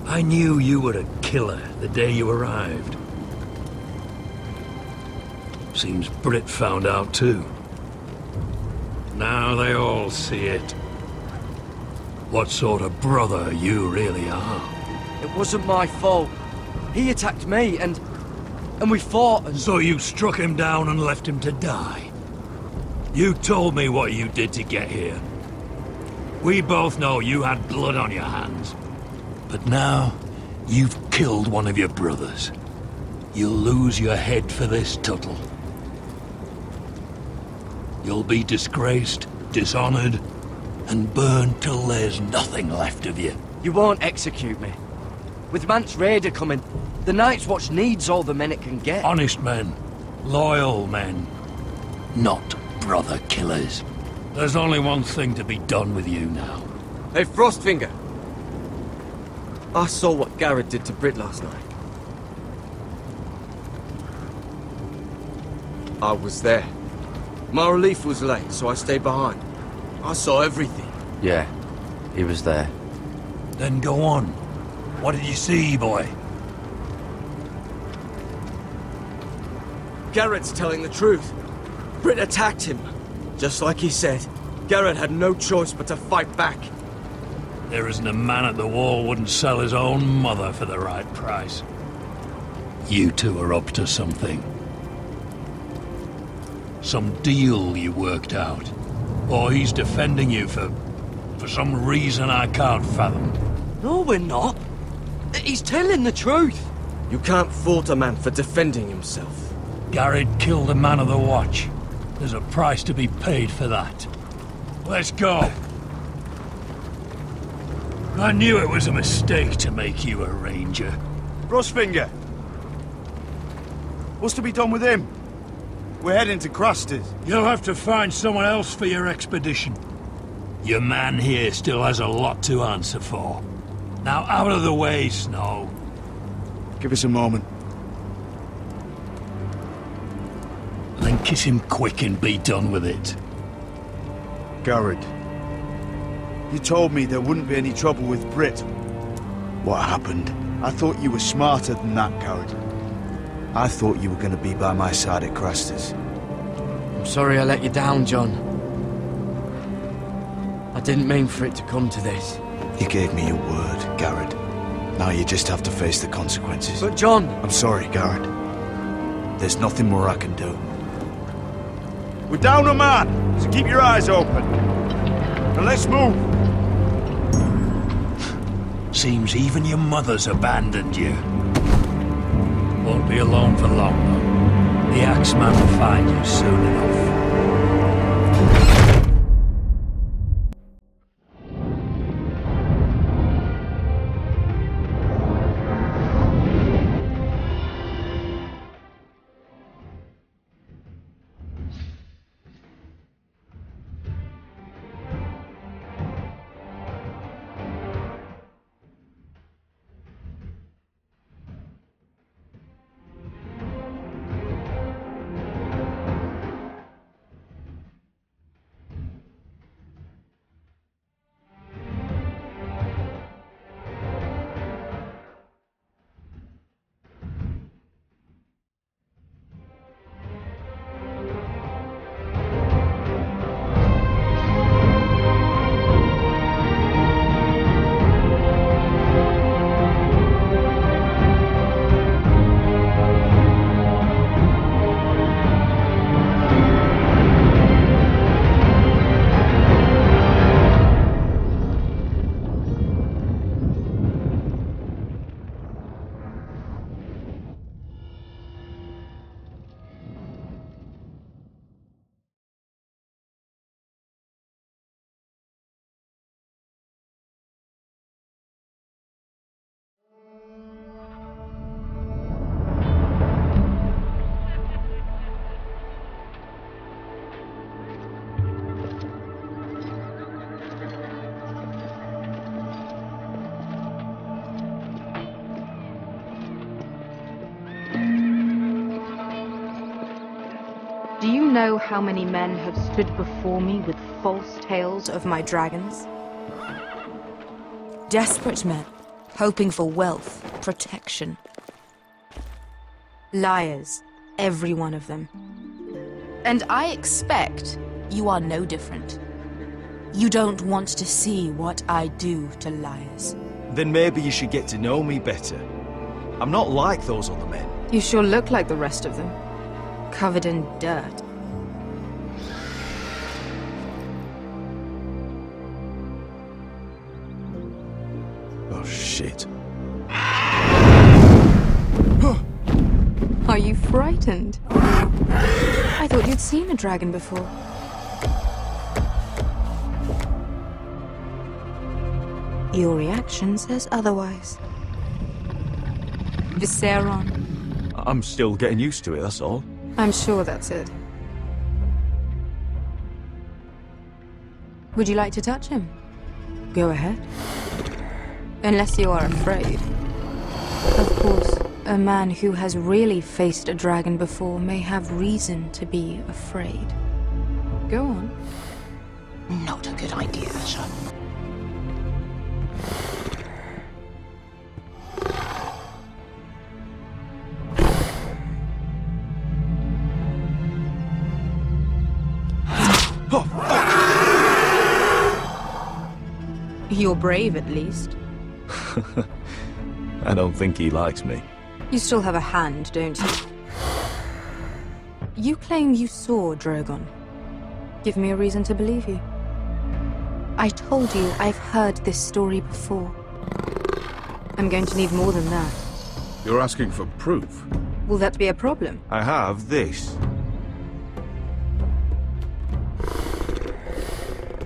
I knew you were a killer the day you arrived. Seems Britt found out too. Now they all see it. What sort of brother you really are. It wasn't my fault. He attacked me and we fought and... So you struck him down and left him to die? You told me what you did to get here. We both know you had blood on your hands. But now, you've killed one of your brothers. You'll lose your head for this, Tuttle. You'll be disgraced, dishonored, and burned till there's nothing left of you. You won't execute me. With Mance Raider coming, the Night's Watch needs all the men it can get. Honest men. Loyal men. Not brother killers. There's only one thing to be done with you now. Hey, Frostfinger. I saw what Garrett did to Britt last night. I was there. My relief was late, so I stayed behind. I saw everything. Yeah, he was there. Then go on. What did you see, boy? Garrett's telling the truth. Britt attacked him. Just like he said, Garrett had no choice but to fight back. There isn't a man at the wall wouldn't sell his own mother for the right price. You two are up to something. Some deal you worked out. Or he's defending you for some reason I can't fathom. No, we're not. He's telling the truth. You can't fault a man for defending himself. Garrett killed a man of the Watch. There's a price to be paid for that. Let's go. I knew it was a mistake to make you a ranger. Frostfinger! What's to be done with him? We're heading to Craster's. You'll have to find someone else for your expedition. Your man here still has a lot to answer for. Now out of the way, Snow. Give us a moment. Then kiss him quick and be done with it. Garrett, you told me there wouldn't be any trouble with Britt. What happened? I thought you were smarter than that, Garrett. I thought you were going to be by my side at Craster's. I'm sorry I let you down, John. I didn't mean for it to come to this. You gave me your word, Garrett. Now you just have to face the consequences. But John... I'm sorry, Garrett. There's nothing more I can do. We're down a man, so keep your eyes open. Now let's move. Seems even your mother's abandoned you. Won't be alone for long, though. The Axeman will find you soon enough. Do you know how many men have stood before me with false tales of my dragons? Desperate men, hoping for wealth, protection. Liars, every one of them. And I expect you are no different. You don't want to see what I do to liars. Then maybe you should get to know me better. I'm not like those other men. You sure look like the rest of them. Covered in dirt. Oh, shit. Are you frightened? I thought you'd seen a dragon before. Your reaction says otherwise. Visceron. I'm still getting used to it, that's all. I'm sure that's it. Would you like to touch him? Go ahead. Unless you are afraid. Of course, a man who has really faced a dragon before may have reason to be afraid. Go on. Not a good idea, sir. You're brave, at least. I don't think he likes me. You still have a hand, don't you? You claim you saw Drogon. Give me a reason to believe you. I told you I've heard this story before. I'm going to need more than that. You're asking for proof? Will that be a problem? I have this.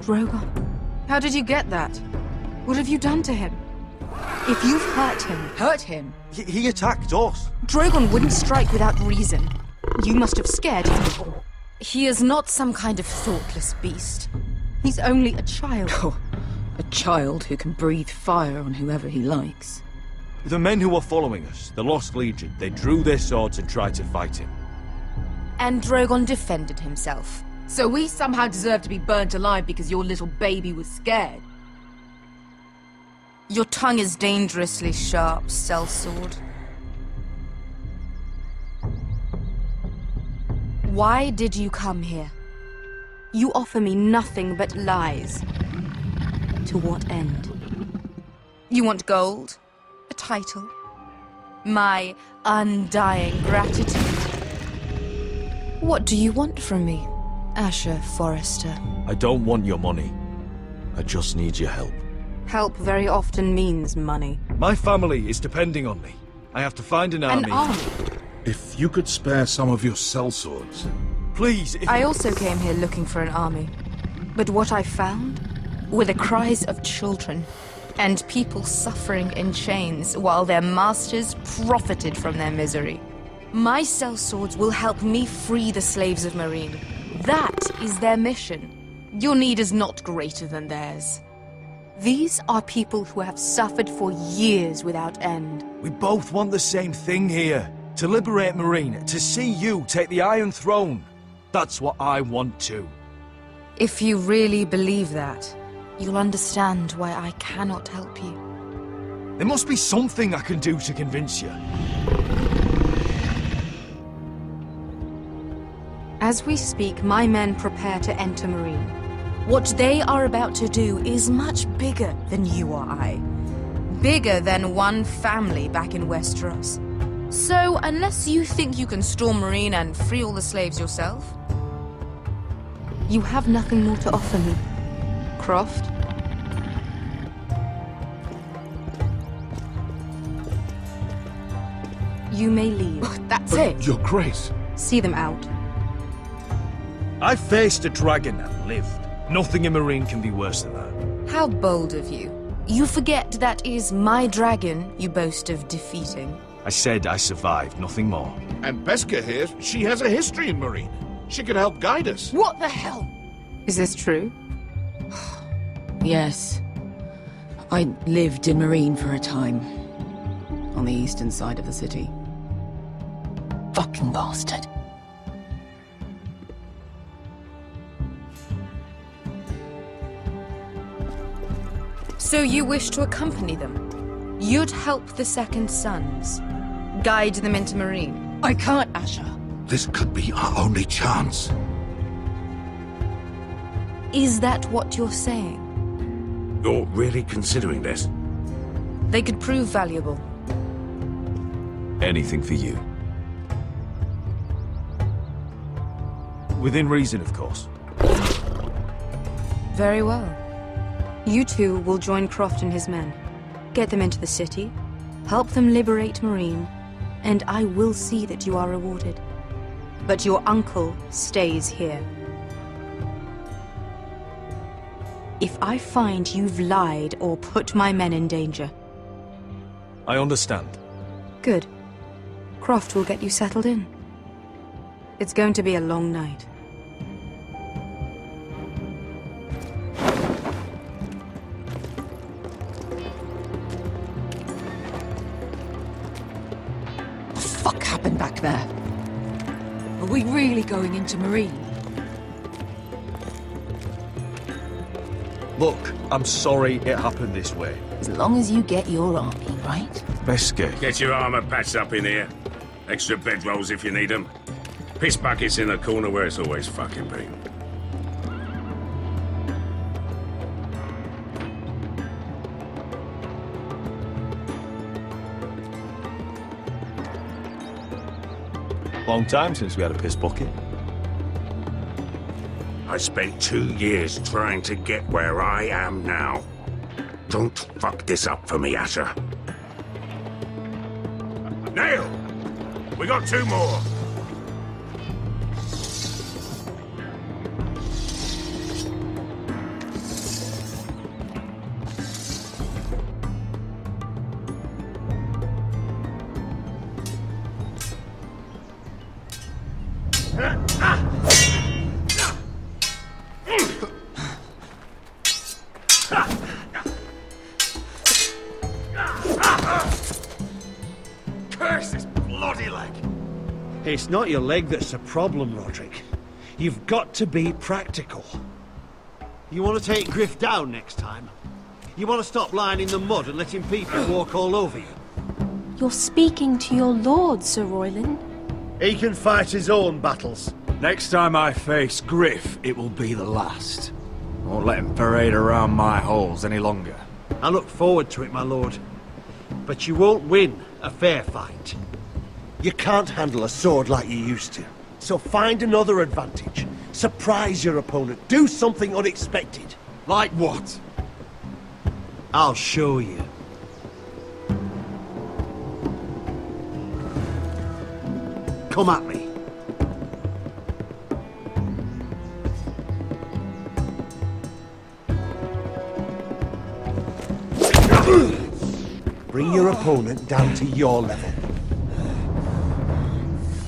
Drogon? How did you get that? What have you done to him? If you've hurt him. He attacked us. Drogon wouldn't strike without reason. You must have scared him. He is not some kind of thoughtless beast. He's only a child. Oh, a child who can breathe fire on whoever he likes. The men who were following us, the Lost Legion, they drew their swords and tried to fight him. And Drogon defended himself. So we somehow deserve to be burnt alive because your little baby was scared? Your tongue is dangerously sharp, sellsword. Why did you come here? You offer me nothing but lies. To what end? You want gold? A title? My undying gratitude? What do you want from me, Asher Forrester? I don't want your money. I just need your help. Help very often means money. My family is depending on me. I have to find an army. An army? If you could spare some of your sellswords. Please, if... I also came here looking for an army. But what I found were the cries of children and people suffering in chains while their masters profited from their misery. My sellswords will help me free the slaves of Meereen. That is their mission. Your need is not greater than theirs. These are people who have suffered for years without end. We both want the same thing here. To liberate Meereen, to see you take the Iron Throne. That's what I want too. If you really believe that, you'll understand why I cannot help you. There must be something I can do to convince you. As we speak, my men prepare to enter Meereen. What they are about to do is much bigger than you or I. Bigger than one family back in Westeros. So, unless you think you can storm Meereen and free all the slaves yourself, you have nothing more to offer me, Croft. You may leave. That's it? Your Grace. See them out. I faced a dragon and lived. Nothing in Meereen can be worse than that. How bold of you. You forget that is my dragon you boast of defeating. I said I survived, nothing more. And Beskha here, she has a history in Meereen. She could help guide us. What the hell? Is this true? Yes. I lived in Meereen for a time. On the eastern side of the city. Fucking bastard. So you wish to accompany them? You'd help the Second Sons. Guide them into Marine. I can't, Asher. This could be our only chance. Is that what you're saying? You're really considering this? They could prove valuable. Anything for you. Within reason, of course. Very well. You two will join Croft and his men. Get them into the city, help them liberate Marine, and I will see that you are rewarded. But your uncle stays here. If I find you've lied or put my men in danger... I understand. Good. Croft will get you settled in. It's going to be a long night. What the fuck happened back there? Are we really going into Marine? Look, I'm sorry it happened this way. As long as you get your army, right? Beskay. Get your armor patched up in here. Extra bedrolls if you need them. Piss buckets in the corner where it's always fucking been. Long time since we had a piss bucket. I spent 2 years trying to get where I am now. Don't fuck this up for me, Asher. Nail! We got 2 more! Curse this bloody leg! It's not your leg that's the problem, Roderick. You've got to be practical. You want to take Griff down next time? You want to stop lying in the mud and letting people walk all over you? You're speaking to your lord, Sir Royland. He can fight his own battles. Next time I face Griff, it will be the last. I won't let him parade around my halls any longer. I look forward to it, my lord. But you won't win a fair fight. You can't handle a sword like you used to. So find another advantage. Surprise your opponent. Do something unexpected. Like what? I'll show you. Come at me. Bring your opponent down to your level.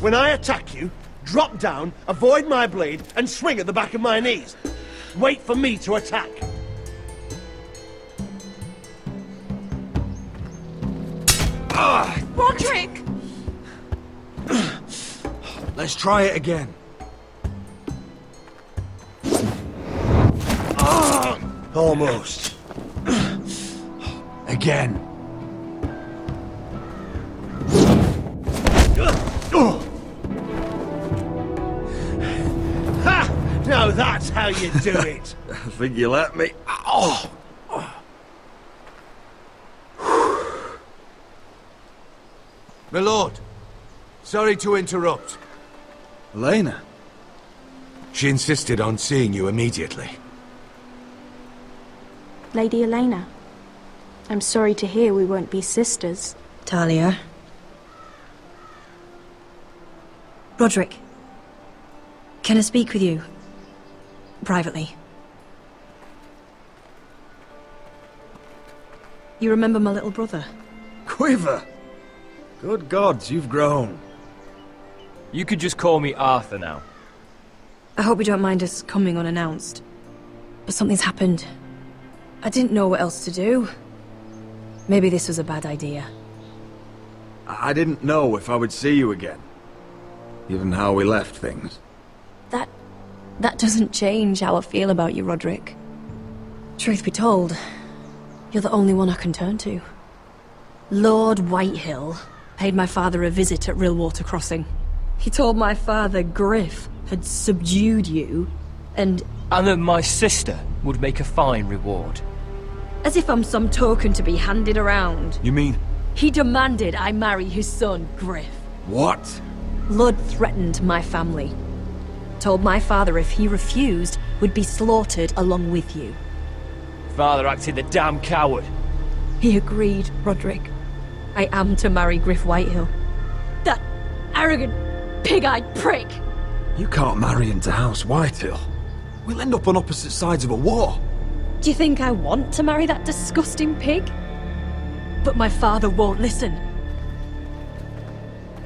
When I attack you, drop down, avoid my blade, and swing at the back of my knees. Wait for me to attack. Roderick! Let's try it again. Almost. Again. Ha! Now that's how you do it. I think you let me. Oh! My lord, sorry to interrupt. Elena. She insisted on seeing you immediately. Lady Elena, I'm sorry to hear we won't be sisters. Talia. Roderick. Can I speak with you? Privately. You remember my little brother? Quiver! Good gods, you've grown. You could just call me Arthur now. I hope you don't mind us coming unannounced. But something's happened. I didn't know what else to do. Maybe this was a bad idea. I didn't know if I would see you again. Given how we left things. That doesn't change how I feel about you, Roderick. Truth be told, you're the only one I can turn to. Lord Whitehill paid my father a visit at Rillwater Crossing. He told my father Griff had subdued you, and that my sister would make a fine reward. as if I'm some token to be handed around. You mean? He demanded I marry his son, Griff. What? Lud threatened my family. Told my father if he refused, would be slaughtered along with you. Father acted the damn coward. He agreed, Roderick. I am to marry Griff Whitehill. That arrogant, pig-eyed prick! You can't marry into House Whitehill. We'll end up on opposite sides of a war. Do you think I want to marry that disgusting pig? But my father won't listen.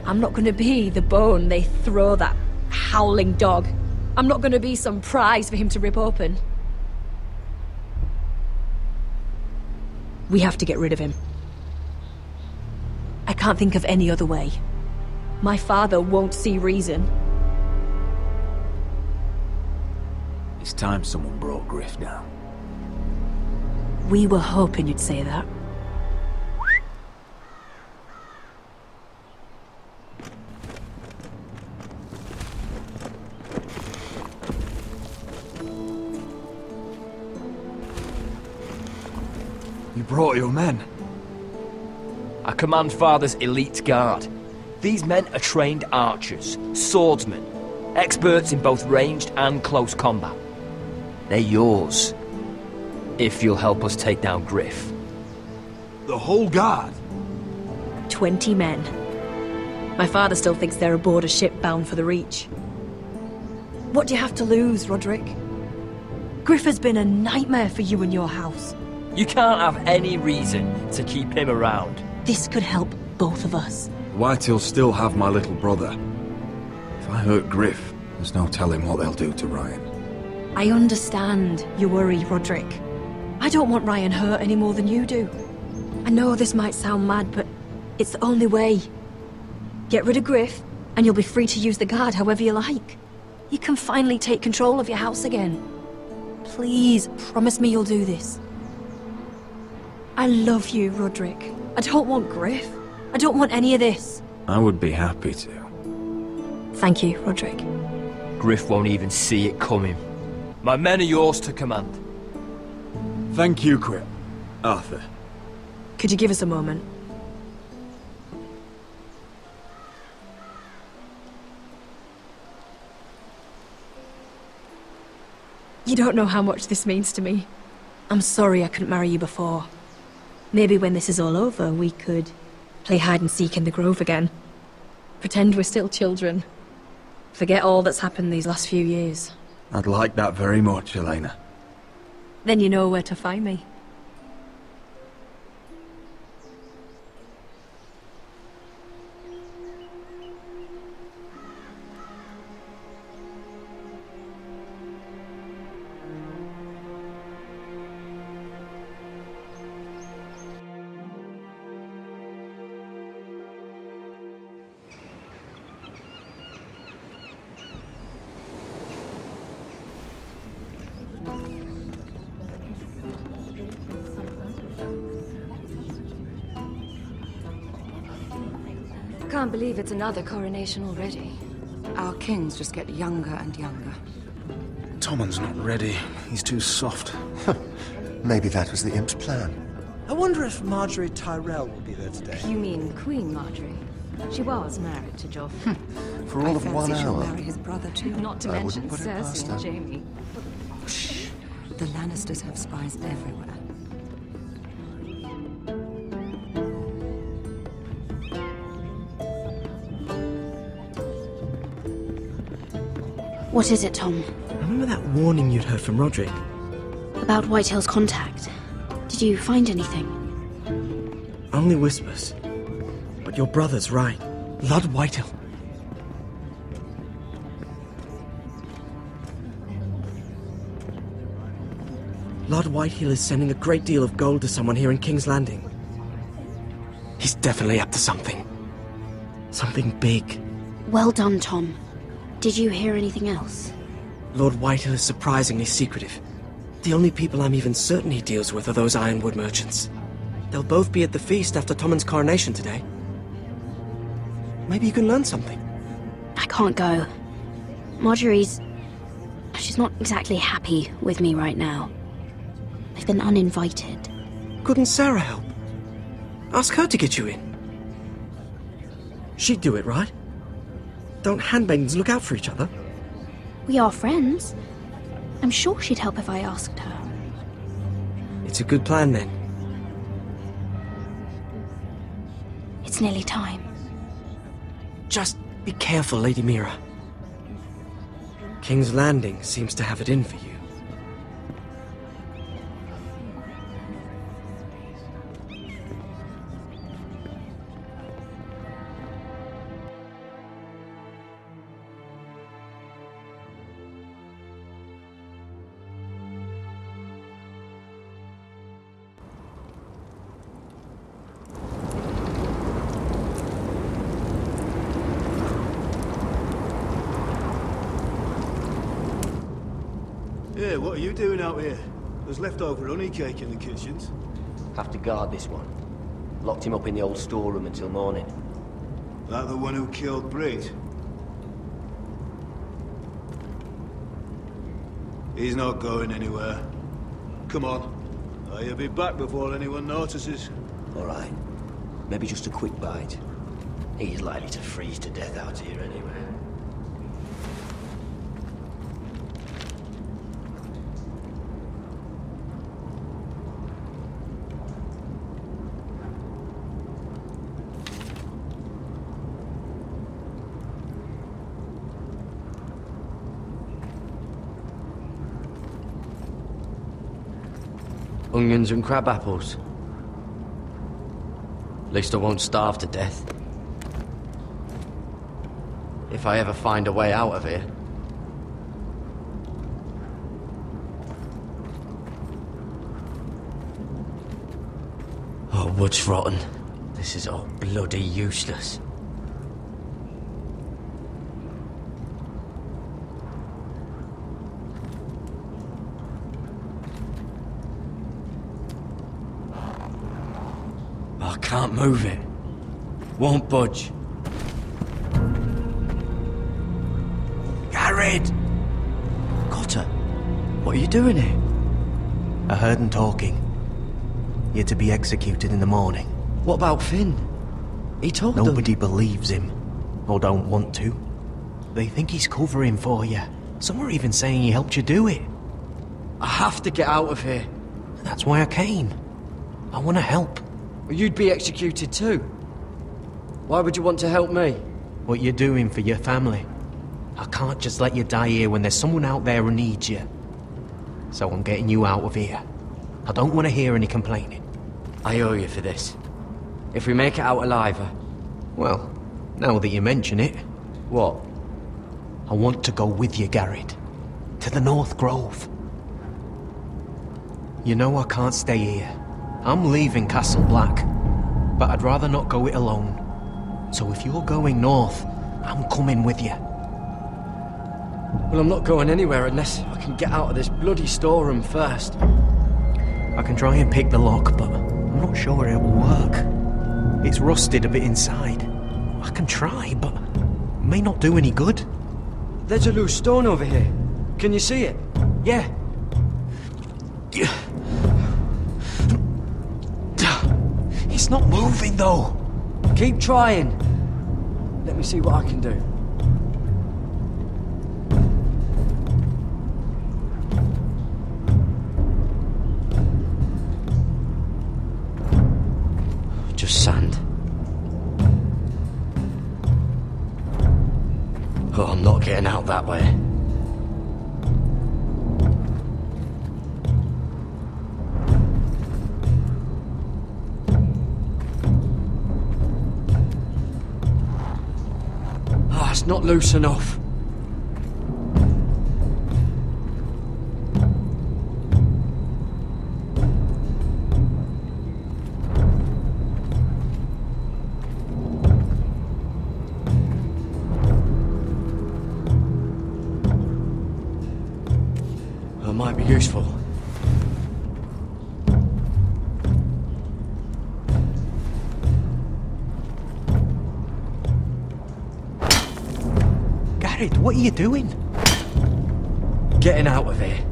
I'm not gonna be the bone they throw that howling dog. I'm not gonna be some prize for him to rip open. We have to get rid of him. I can't think of any other way. My father won't see reason. It's time someone brought Griff down. We were hoping you'd say that. You brought your men. I command Father's elite guard. These men are trained archers, swordsmen, experts in both ranged and close combat. They're yours, if you'll help us take down Griff. The whole guard? 20 men. My father still thinks they're aboard a ship bound for the Reach. What do you have to lose, Roderick? Griff has been a nightmare for you and your house. You can't have any reason to keep him around. This could help both of us. Whitehills still have my little brother. If I hurt Griff, there's no telling what they'll do to Ryan. I understand your worry, Roderick. I don't want Ryan hurt any more than you do. I know this might sound mad, but it's the only way. Get rid of Griff, and you'll be free to use the guard however you like. You can finally take control of your house again. Please, promise me you'll do this. I love you, Roderick. I don't want Griff. I don't want any of this. I would be happy to. Thank you, Roderick. Griff won't even see it coming. My men are yours to command. Thank you, Quip. Arthur. Could you give us a moment? You don't know how much this means to me. I'm sorry I couldn't marry you before. Maybe when this is all over, we could play hide-and-seek in the Grove again. Pretend we're still children. Forget all that's happened these last few years. I'd like that very much, Elena. Then you know where to find me. I can't believe it's another coronation already. Our kings just get younger and younger. Tommen's not ready. He's too soft. Maybe that was the imp's plan. I wonder if Marjorie Tyrell will be there today. You mean Queen Marjorie? She was married to Joff. For all of 1 she'll hour. marry his brother too. Not to I mention wouldn't put it past Cersei and her. Jamie. Shh. The Lannisters have spies everywhere. What is it, Tom? Remember that warning you'd heard from Roderick? About Whitehill's contact. Did you find anything? Only whispers. But your brother's right. Lord Whitehill. Lord Whitehill is sending a great deal of gold to someone here in King's Landing. He's definitely up to something. Something big. Well done, Tom. Did you hear anything else? Lord Whitehill is surprisingly secretive. The only people I'm even certain he deals with are those ironwood merchants. They'll both be at the feast after Tommen's coronation today. Maybe you can learn something. I can't go. Marjorie's... she's not exactly happy with me right now. I've been uninvited. Couldn't Sarah help? Ask her to get you in. She'd do it, right? Don't handmaidens look out for each other? We are friends. I'm sure she'd help if I asked her. It's a good plan, then. It's nearly time. Just be careful, Lady Mira. King's Landing seems to have it in for you. Yeah, what are you doing out here? There's leftover honey cake in the kitchens. Have to guard this one. Locked him up in the old storeroom until morning. That the one who killed Brit? He's not going anywhere. Come on. You'll be back before anyone notices. All right. Maybe just a quick bite. He's likely to freeze to death out here anyway. Onions and crab apples. At least I won't starve to death. If I ever find a way out of here. Oh, wood's rotten. This is all bloody useless. I can't move it. Won't budge. Garrett! Cotter, What are you doing here? I heard him talking. You're to be executed in the morning. What about Finn? He told them. Nobody believes him. Or don't want to. They think he's covering for you. Some are even saying he helped you do it. I have to get out of here. That's why I came. I want to help. Well, you'd be executed too. Why would you want to help me? What you're doing for your family. I can't just let you die here when there's someone out there who needs you. So I'm getting you out of here. I don't want to hear any complaining. I owe you for this. If we make it out alive, Well, now that you mention it... What? I want to go with you, Garrett. To the North Grove. You know I can't stay here. I'm leaving Castle Black. But I'd rather not go it alone. So if you're going north, I'm coming with you. Well, I'm not going anywhere unless I can get out of this bloody storeroom first. I can try and pick the lock, but I'm not sure it will work. It's rusted a bit inside. I can try, but it may not do any good. There's a loose stone over here. Can you see it? Yeah. It's not moving, though. Keep trying. Let me see what I can do. Just sand. Oh, I'm not getting out that way. Ah, it's not loose enough. Might be useful. Gerrit, what are you doing? Getting out of here.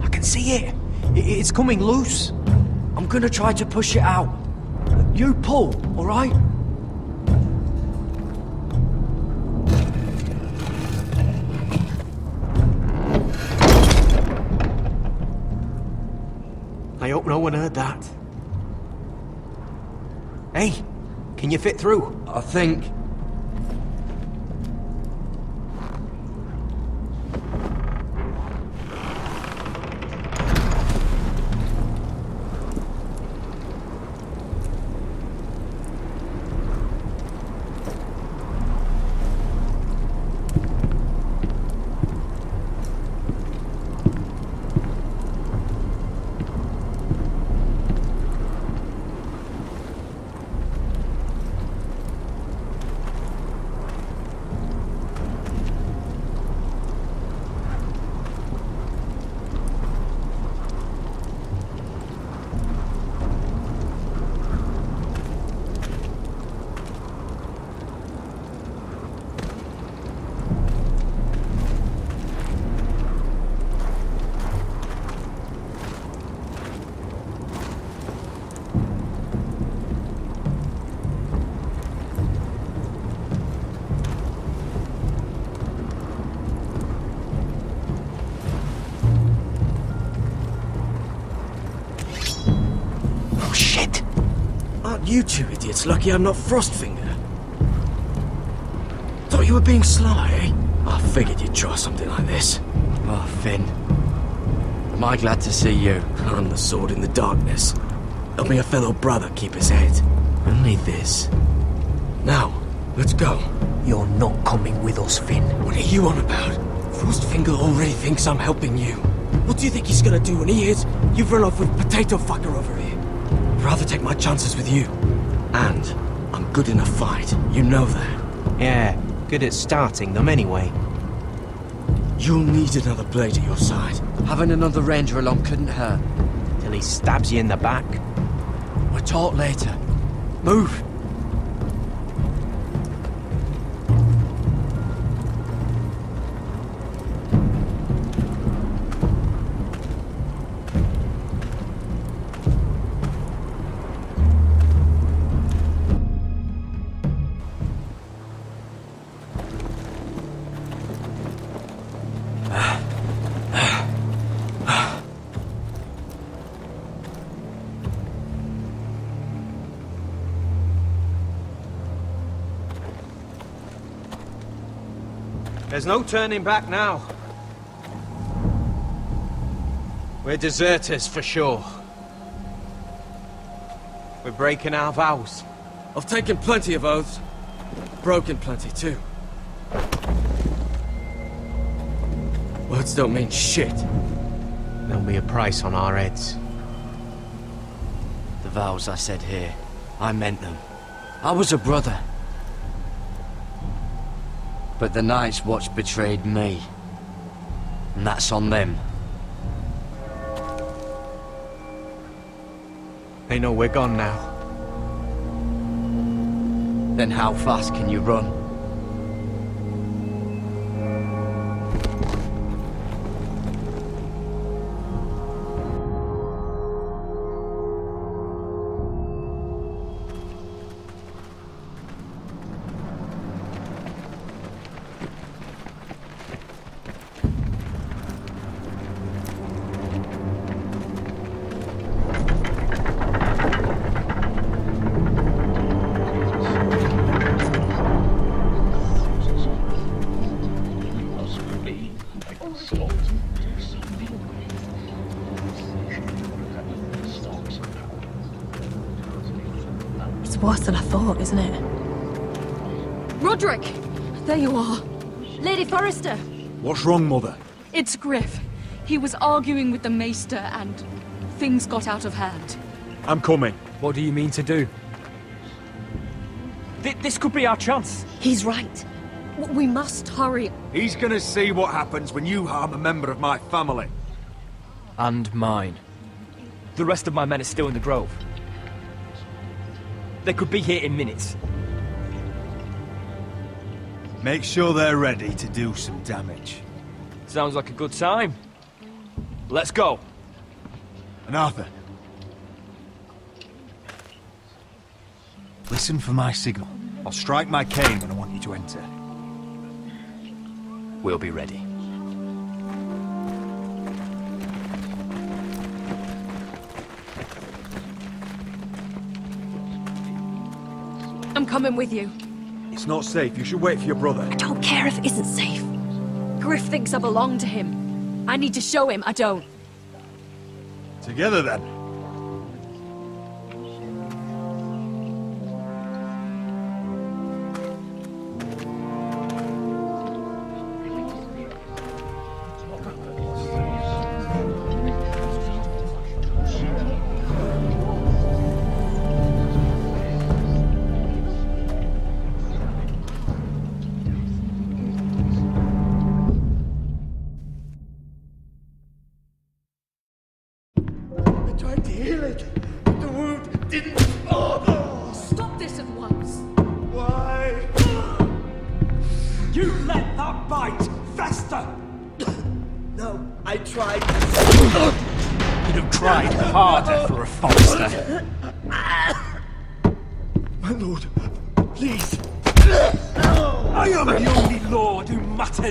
I can see it. It's coming loose. I'm gonna try to push it out. You pull, all right? I hope no one heard that. Hey, can you fit through? I think. You two idiots lucky I'm not Frostfinger. Thought you were being sly, eh? I figured you'd try something like this. Oh, Finn. Am I glad to see you? I'm the sword in the darkness. Helping a fellow brother keep his head. Only this. Now, let's go. You're not coming with us, Finn. What are you on about? Frostfinger already thinks I'm helping you. What do you think he's gonna do when he hears you've run off with Potato Fucker over here? I'd rather take my chances with you. And I'm good in a fight. You know that. Yeah, good at starting them anyway. You'll need another blade at your side. Having another ranger along couldn't hurt. Till he stabs you in the back. We'll talk later. Move! There's no turning back now. We're deserters for sure. We're breaking our vows. I've taken plenty of oaths. Broken plenty too. Words don't mean shit. There'll be a price on our heads. The vows I said here, I meant them. I was a brother. But the Night's Watch betrayed me. And that's on them. They know we're gone now. Then how fast can you run? It's worse than I thought, isn't it? Roderick! There you are. Lady Forrester! What's wrong, Mother? It's Griff. He was arguing with the Maester and things got out of hand. I'm coming. What do you mean to do? This could be our chance. He's right. We must hurry. He's gonna see what happens when you harm a member of my family. And mine. The rest of my men are still in the grove. They could be here in minutes. Make sure they're ready to do some damage. Sounds like a good time. Let's go. And Arthur, listen for my signal. I'll strike my cane when I want you to enter. We'll be ready. I'm coming with you. It's not safe. You should wait for your brother. I don't care if it isn't safe. Griff thinks I belong to him. I need to show him I don't. Together then.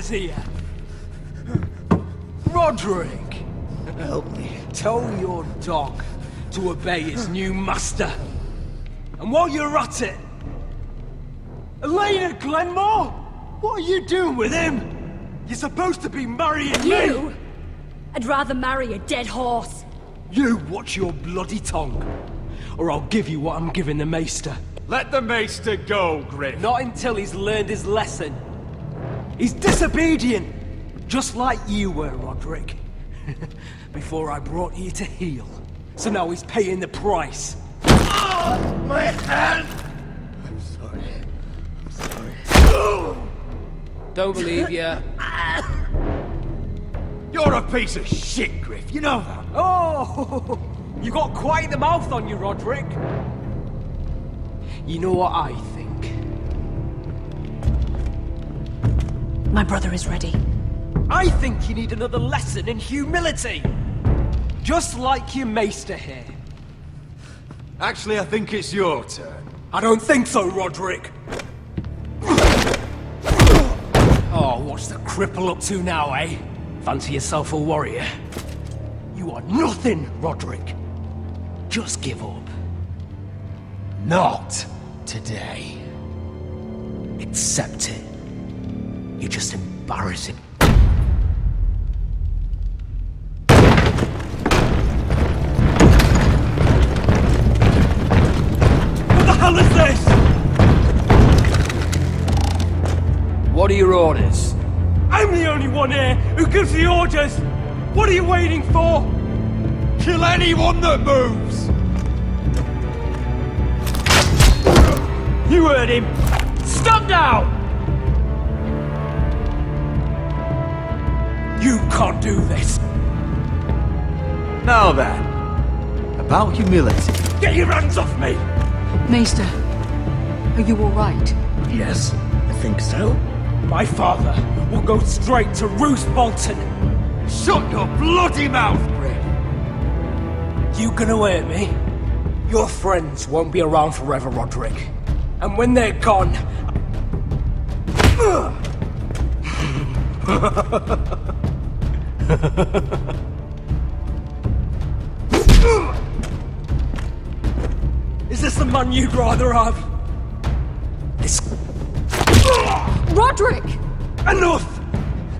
Here. Roderick! Help me. Tell your dog to obey his new master. And while you're at it... Elena Glenmore? What are you doing with him? You're supposed to be marrying you? me! I'd rather marry a dead horse. You watch your bloody tongue, or I'll give you what I'm giving the Maester. Let the Maester go, Griff. Not until he's learned his lesson. He's disobedient, just like you were, Roderick. Before I brought you to heel. So now he's paying the price. Oh, my hand! I'm sorry. I'm sorry. Don't believe you. You're a piece of shit, Griff. You know that. Oh, you got quite the mouth on you, Roderick. You know what I think? My brother is ready. I think you need another lesson in humility. Just like your maester here. Actually, I think it's your turn. I don't think so, Roderick. Oh, what's the cripple up to now, eh? Fancy yourself a warrior? You are nothing, Roderick. Just give up. Not today. Accept it. You're just embarrassing. What the hell is this? What are your orders? I'm the only one here who gives the orders! What are you waiting for? Kill anyone that moves! You heard him! Stop now! You can't do this! Now then, about humility. Get your hands off me! Maester, are you all right? Yes, I think so. My father will go straight to Roose Bolton. Shut your bloody mouth, Griff! You gonna hurt me? Your friends won't be around forever, Roderick. And when they're gone... Is this the man you'd rather have? This... Roderick! Enough!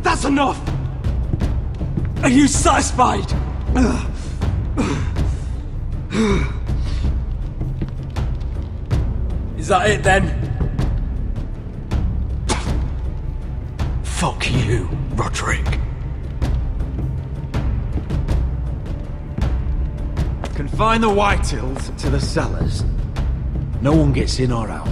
That's enough! Are you satisfied? Is that it then? Fuck you, Roderick. Confine the Whitehills to the cellars. No one gets in or out.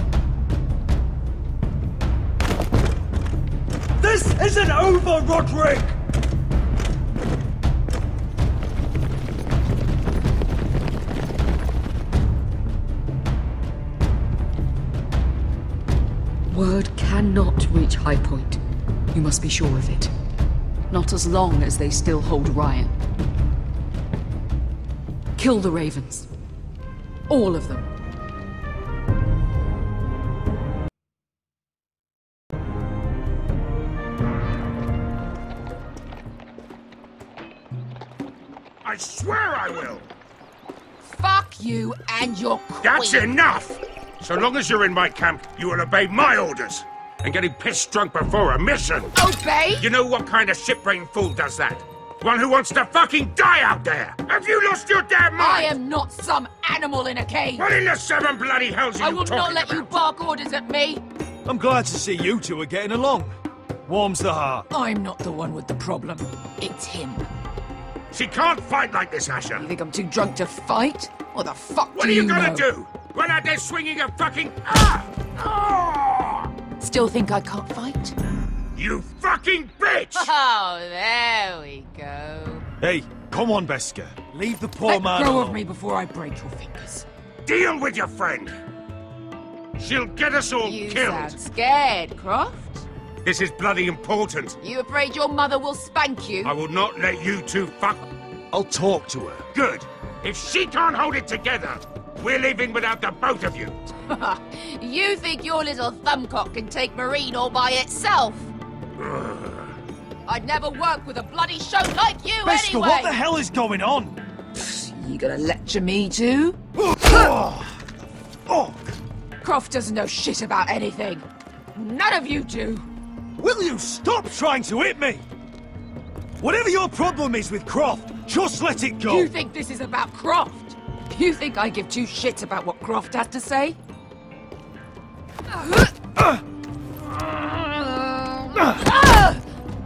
This isn't over, Roderick! Word cannot reach High Point. You must be sure of it. Not as long as they still hold Ryan. Kill the Ravens. All of them. I swear I will! Fuck you and your queen. That's enough! So long as you're in my camp, you will obey my orders. And getting pissed drunk before a mission. Obey? You know what kind of shit-brained fool does that? One who wants to fucking die out there! Have you lost your damn mind? I am not some animal in a cage. What in the seven bloody hells are I you will talking not let about? you bark orders at me. I'm glad to see you two are getting along. Warms the heart. I'm not the one with the problem. It's him. She can't fight like this, Asher. You think I'm too drunk to fight? What the fuck What do are you know? gonna do? Run out there swinging a fucking... Ah! Ah! Still think I can't fight? You fucking bitch! Oh, there we go. Hey, come on, Beskar. Leave the poor Let man go alone. of me before I break your fingers. Deal with your friend. She'll get us all You killed. sound scared, Croft. This is bloody important. You afraid your mother will spank you? I will not let you two fuck... I'll talk to her. Good. If she can't hold it together, we're leaving without the both of you. You think your little thumbcock can take Marine all by itself? I'd never work with a bloody show like you Beskar, anyway! what the hell is going on? You gonna lecture me too? Oh. Croft doesn't know shit about anything. None of you do. Will you stop trying to hit me? Whatever your problem is with Croft, just let it go. You think this is about Croft? You think I give two shits about what Croft has to say?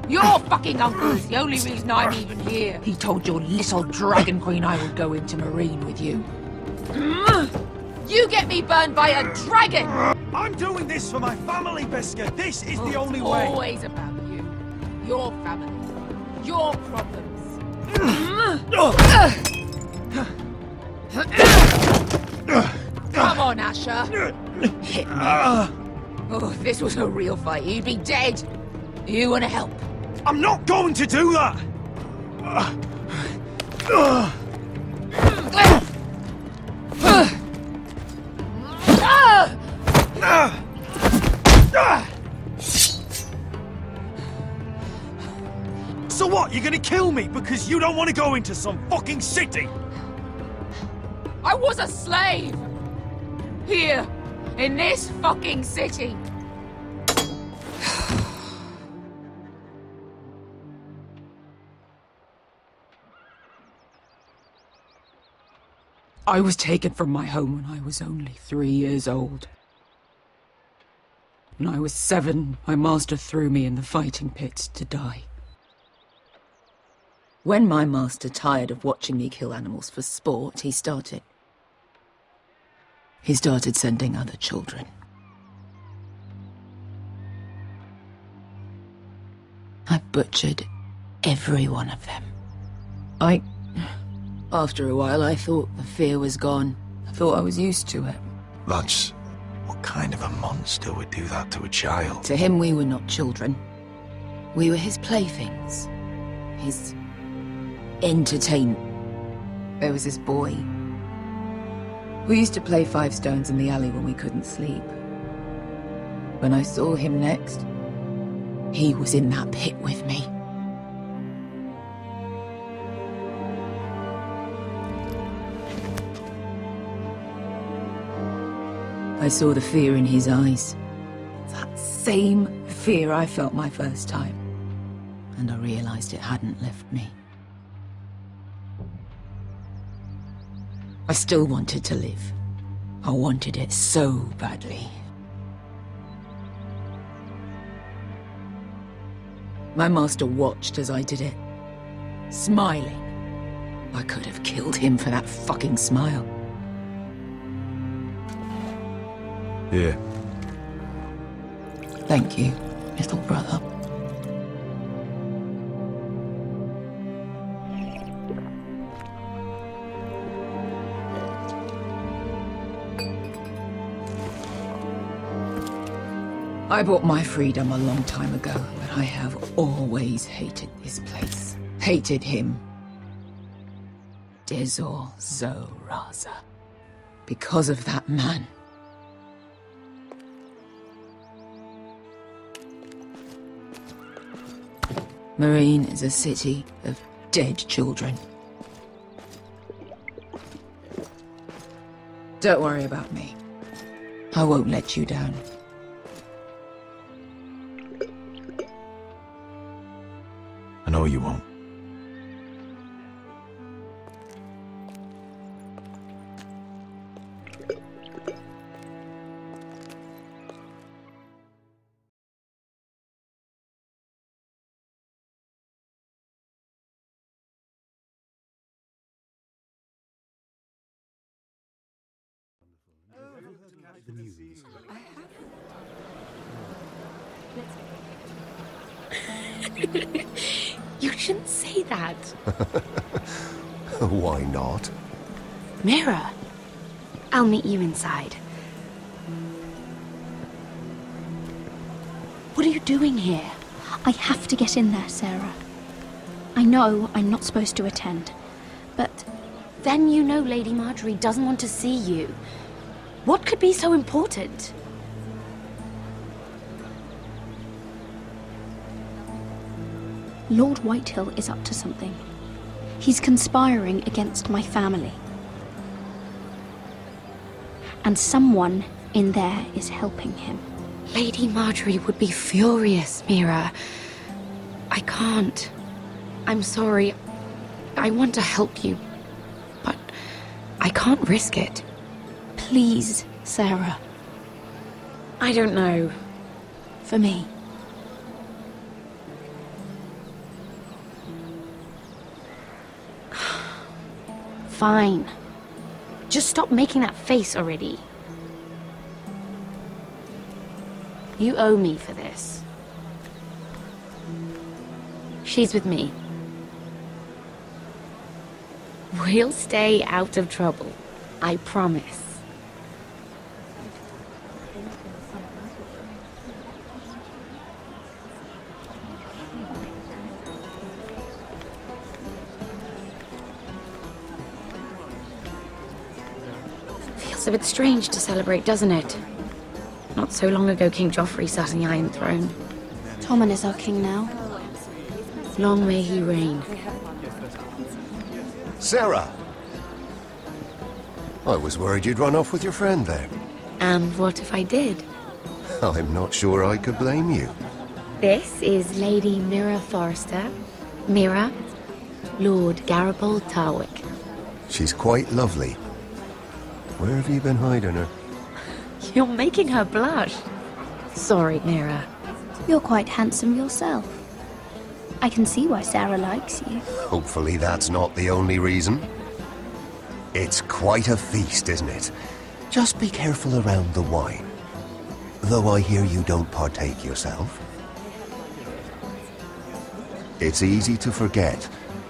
Your fucking uncle is the only reason I'm even here. He told your little dragon queen I would go into Marine with you. You get me burned by a dragon! I'm doing this for my family, Beskar. This is the only It's way. always about you. Your family. Your problems. Come on, Asher. Hit me. Oh, if this was a real fight, you'd be dead. You want to help? I'm not going to do that! So what, you're gonna kill me because you don't want to go into some fucking city? I was a slave! Here, in this fucking city. I was taken from my home when I was only 3 years old. When I was 7, my master threw me in the fighting pits to die. When my master tired of watching me kill animals for sport, he started sending other children. I butchered every one of them. After a while, I thought the fear was gone. I thought I was used to it. That's... what kind of a monster would do that to a child? To him, we were not children. We were his playthings. His... entertainment. There was this boy. We used to play 5 stones in the alley when we couldn't sleep. When I saw him next, he was in that pit with me. I saw the fear in his eyes. That same fear I felt my first time. And I realized it hadn't left me. I still wanted to live. I wanted it so badly. My master watched as I did it, smiling. I could have killed him for that fucking smile. Here. Thank you, little brother. I bought my freedom a long time ago, but I have always hated this place. Hated him. Dezor Zoraza. Because of that man. Marine is a city of dead children. Don't worry about me. I won't let you down. I know you won't. You shouldn't say that. Why not? Mira, I'll meet you inside. What are you doing here? I have to get in there, Sarah. I know I'm not supposed to attend, but then you know Lady Marjorie doesn't want to see you. What could be so important? Lord Whitehill is up to something. He's conspiring against my family. And someone in there is helping him. Lady Marjorie would be furious, Mira. I can't. I'm sorry. I want to help you, but I can't risk it. Please, Sarah. I don't know. For me. Fine. Just stop making that face already. You owe me for this. She's with me. We'll stay out of trouble. I promise. Feels a bit strange to celebrate, doesn't it? Not so long ago, King Joffrey sat on the Iron Throne. Tommen is our king now. Long may he reign. Sarah! I was worried you'd run off with your friend there. And what if I did? I'm not sure I could blame you. This is Lady Mira Forrester. Mira, Lord Garibald Tarwick. She's quite lovely. Where have you been hiding her? You're making her blush. Sorry, Mira. You're quite handsome yourself. I can see why Sarah likes you. Hopefully that's not the only reason. It's quite a feast, isn't it? Just be careful around the wine. Though I hear you don't partake yourself. It's easy to forget.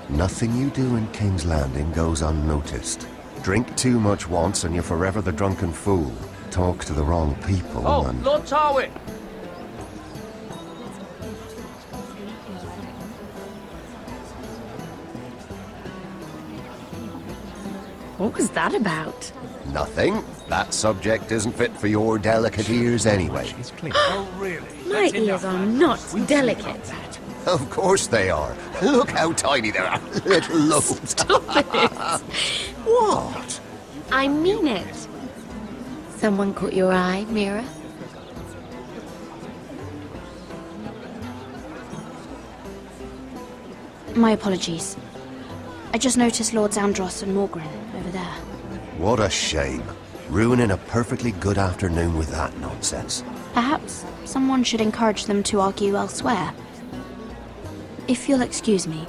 Nothing you do in King's Landing goes unnoticed. Drink too much once and you're forever the drunken fool. Talk to the wrong people and... Lord Tarwick! What was that about? Nothing. That subject isn't fit for your delicate ears anyway. Oh, really? My ears are not delicate. Of course they are. Look how tiny they are. Little lobes. Stop it. What? I mean it. Someone caught your eye, Mira? My apologies. I just noticed Lords Andros and Morgren over there. What a shame. Ruining a perfectly good afternoon with that nonsense. Perhaps someone should encourage them to argue elsewhere. If you'll excuse me.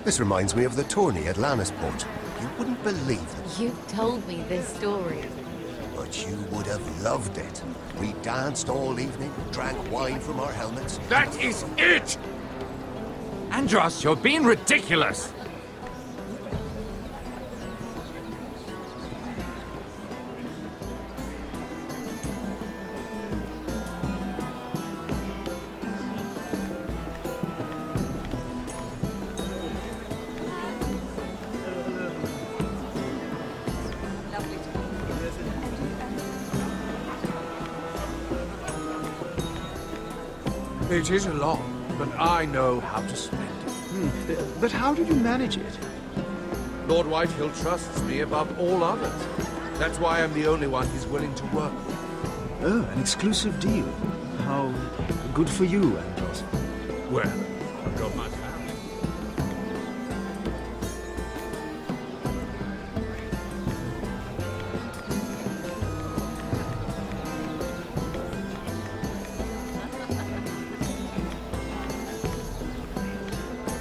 This reminds me of the tourney at Lannisport. You wouldn't believe it. You told me this story. But you would have loved it. We danced all evening, drank wine from our helmets. That is it! Andros, you're being ridiculous! It is a lot, but I know how to spend it. But how did you manage it? Lord Whitehill trusts me above all others. That's why I'm the only one he's willing to work with. Oh, an exclusive deal. How good for you, Andros. Well, I've got my family.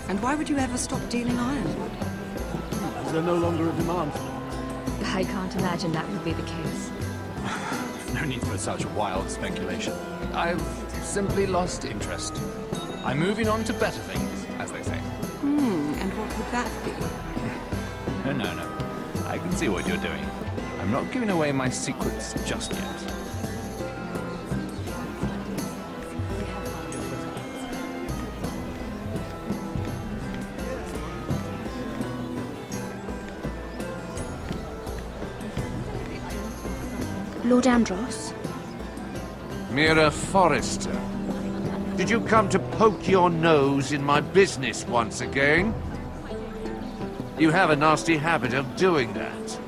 And why would you ever stop dealing ironwood? Is there no longer a demand for it? I can't imagine that would be the case. No need for such wild speculation. I've simply lost interest. I'm moving on to better things, as they say. And what would that be? No. I can see what you're doing. I'm not giving away my secrets just yet. Lord Andros? Mira Forrester, did you come to poke your nose in my business once again? You have a nasty habit of doing that.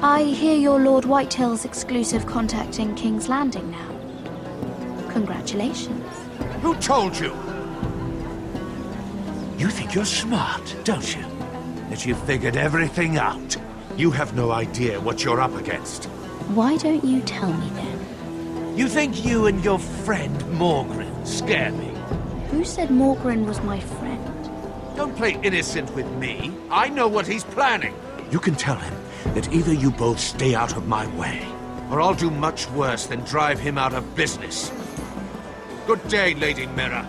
I hear you're Lord Whitehill's exclusive contact in King's Landing now. Congratulations. Who told you? You think you're smart, don't you? That you've figured everything out. You have no idea what you're up against. Why don't you tell me then? You think you and your friend Morgren scare me? Who said Morgren was my friend? Don't play innocent with me. I know what he's planning. You can tell him that either you both stay out of my way, or I'll do much worse than drive him out of business. Good day, Lady Mira.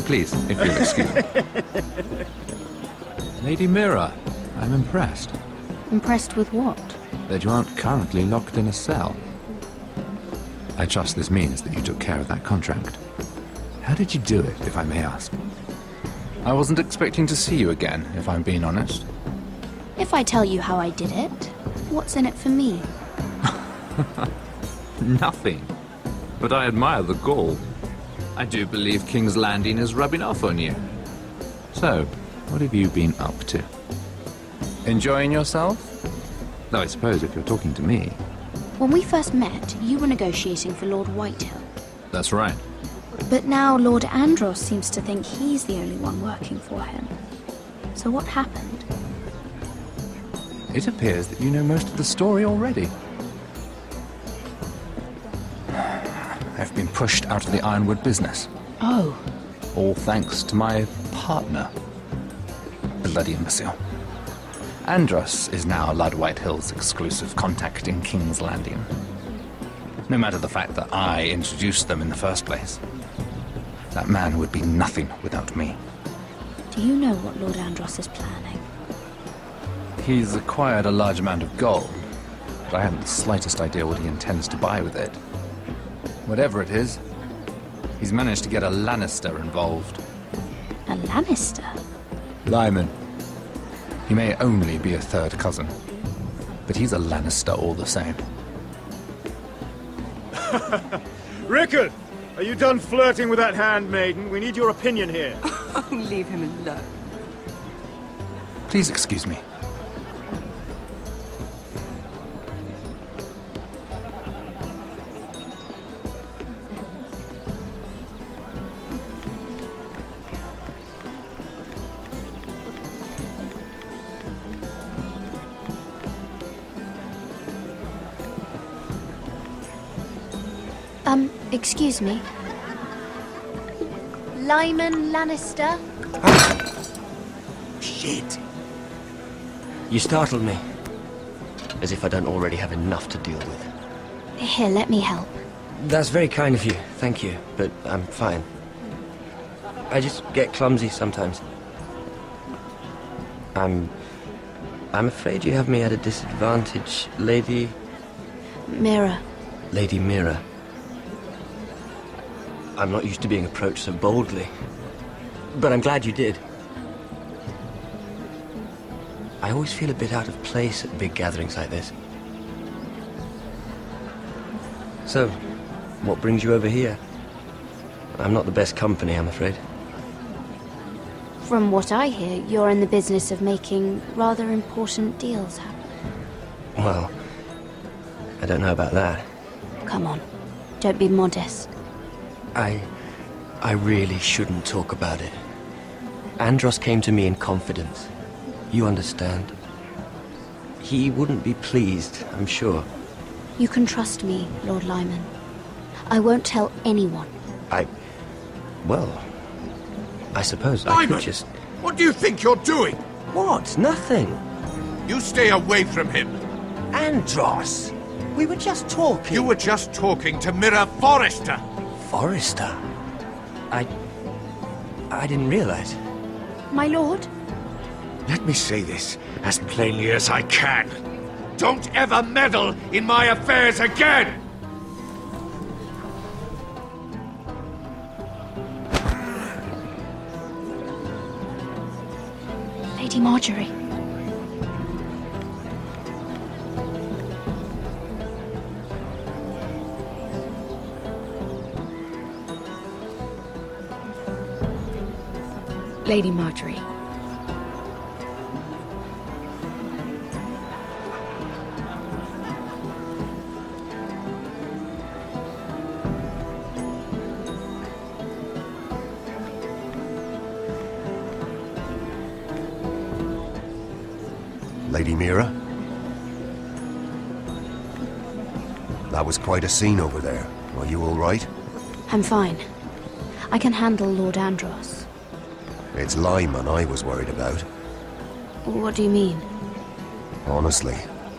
Please, if you'll excuse me. Lady Mira, I'm impressed. Impressed with what? That you aren't currently locked in a cell. I trust this means that you took care of that contract. How did you do it, if I may ask? I wasn't expecting to see you again, if I'm being honest. If I tell you how I did it, what's in it for me? Nothing. But I admire the gall. I do believe King's Landing is rubbing off on you. So, what have you been up to? Enjoying yourself? Though I suppose if you're talking to me... When we first met, you were negotiating for Lord Whitehill. That's right. But now Lord Andros seems to think he's the only one working for him. So what happened? It appears that you know most of the story already. I've been pushed out of the ironwood business. Oh. All thanks to my partner. Bloody imbecile. Andros is now Lord Whitehill's exclusive contact in King's Landing. No matter the fact that I introduced them in the first place. That man would be nothing without me. Do you know what Lord Andros is planning? He's acquired a large amount of gold, but I haven't the slightest idea what he intends to buy with it. Whatever it is, he's managed to get a Lannister involved. A Lannister? Lyman. He may only be a third cousin, but he's a Lannister all the same. Rickard! Are you done flirting with that handmaiden? We need your opinion here. Leave him alone. Please excuse me. Excuse me. Lyman Lannister? Shit. You startled me. As if I don't already have enough to deal with. Here, let me help. That's very kind of you, thank you, but I'm fine. I just get clumsy sometimes. I'm afraid you have me at a disadvantage, Lady... Mira. Lady Mira. I'm not used to being approached so boldly. But I'm glad you did. I always feel a bit out of place at big gatherings like this. So, what brings you over here? I'm not the best company, I'm afraid. From what I hear, you're in the business of making rather important deals happen. Well, I don't know about that. Come on, don't be modest. I really shouldn't talk about it. Andros came to me in confidence. You understand. He wouldn't be pleased, I'm sure. You can trust me, Lord Lyman. I won't tell anyone. Well, I suppose Lyman, I could just... What do you think you're doing? What? Nothing. You stay away from him. Andros! We were just talking. You were just talking to Mira Forrester. Forrester? I didn't realize. My lord? Let me say this as plainly as I can. Don't ever meddle in my affairs again! Lady Marjorie. Lady Marjorie. Lady Mira? That was quite a scene over there. Are you all right? I'm fine. I can handle Lord Andros. It's Lyman I was worried about. What do you mean? Honestly,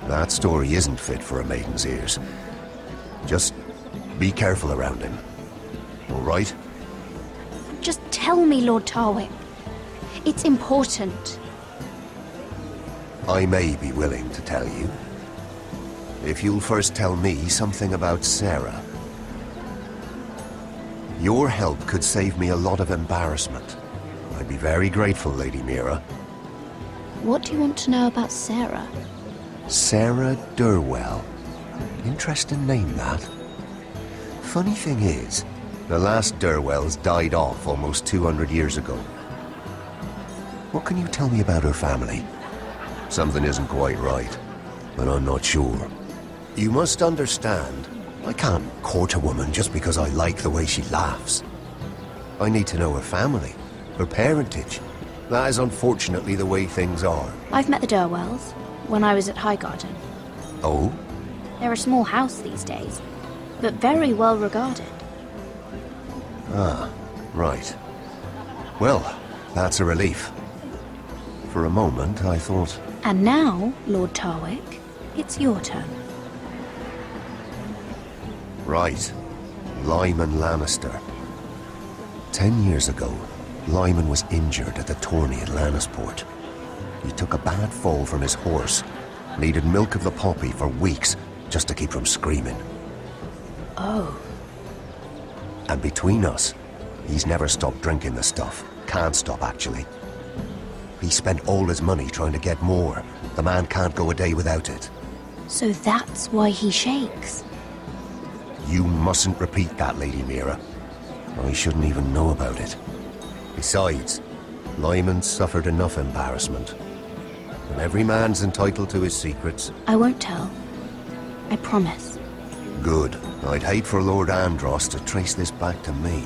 that story isn't fit for a maiden's ears. Just be careful around him. All right? Just tell me, Lord Tarwick. It's important. I may be willing to tell you. If you'll first tell me something about Sarah. Your help could save me a lot of embarrassment. I'd be very grateful, Lady Mira. What do you want to know about Sarah? Sarah Durwell. Interesting name, that. Funny thing is, the last Durwells died off almost 200 years ago. What can you tell me about her family? Something isn't quite right, but I'm not sure. You must understand, I can't court a woman just because I like the way she laughs. I need to know her family, her parentage. That is unfortunately the way things are. I've met the Durwells when I was at Highgarden. Oh? They're a small house these days, but very well regarded. Ah, right. Well, that's a relief. For a moment, I thought... And now, Lord Tarwick, it's your turn. Right. Lyman Lannister. 10 years ago, Lyman was injured at the tourney at Lannisport. He took a bad fall from his horse. Needed milk of the poppy for weeks just to keep from screaming. Oh. And between us, he's never stopped drinking the stuff. Can't stop, actually. He spent all his money trying to get more. The man can't go a day without it. So that's why he shakes. You mustn't repeat that, Lady Mira. I shouldn't even know about it. Besides, Lyman suffered enough embarrassment. And every man's entitled to his secrets. I won't tell. I promise. Good. I'd hate for Lord Andros to trace this back to me.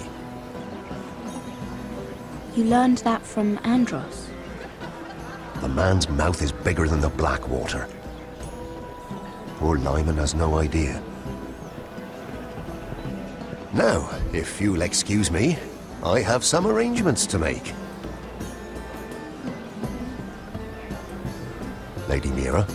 You learned that from Andros? The man's mouth is bigger than the Blackwater. Poor Lyman has no idea. Now, if you'll excuse me, I have some arrangements to make. Lady Mira?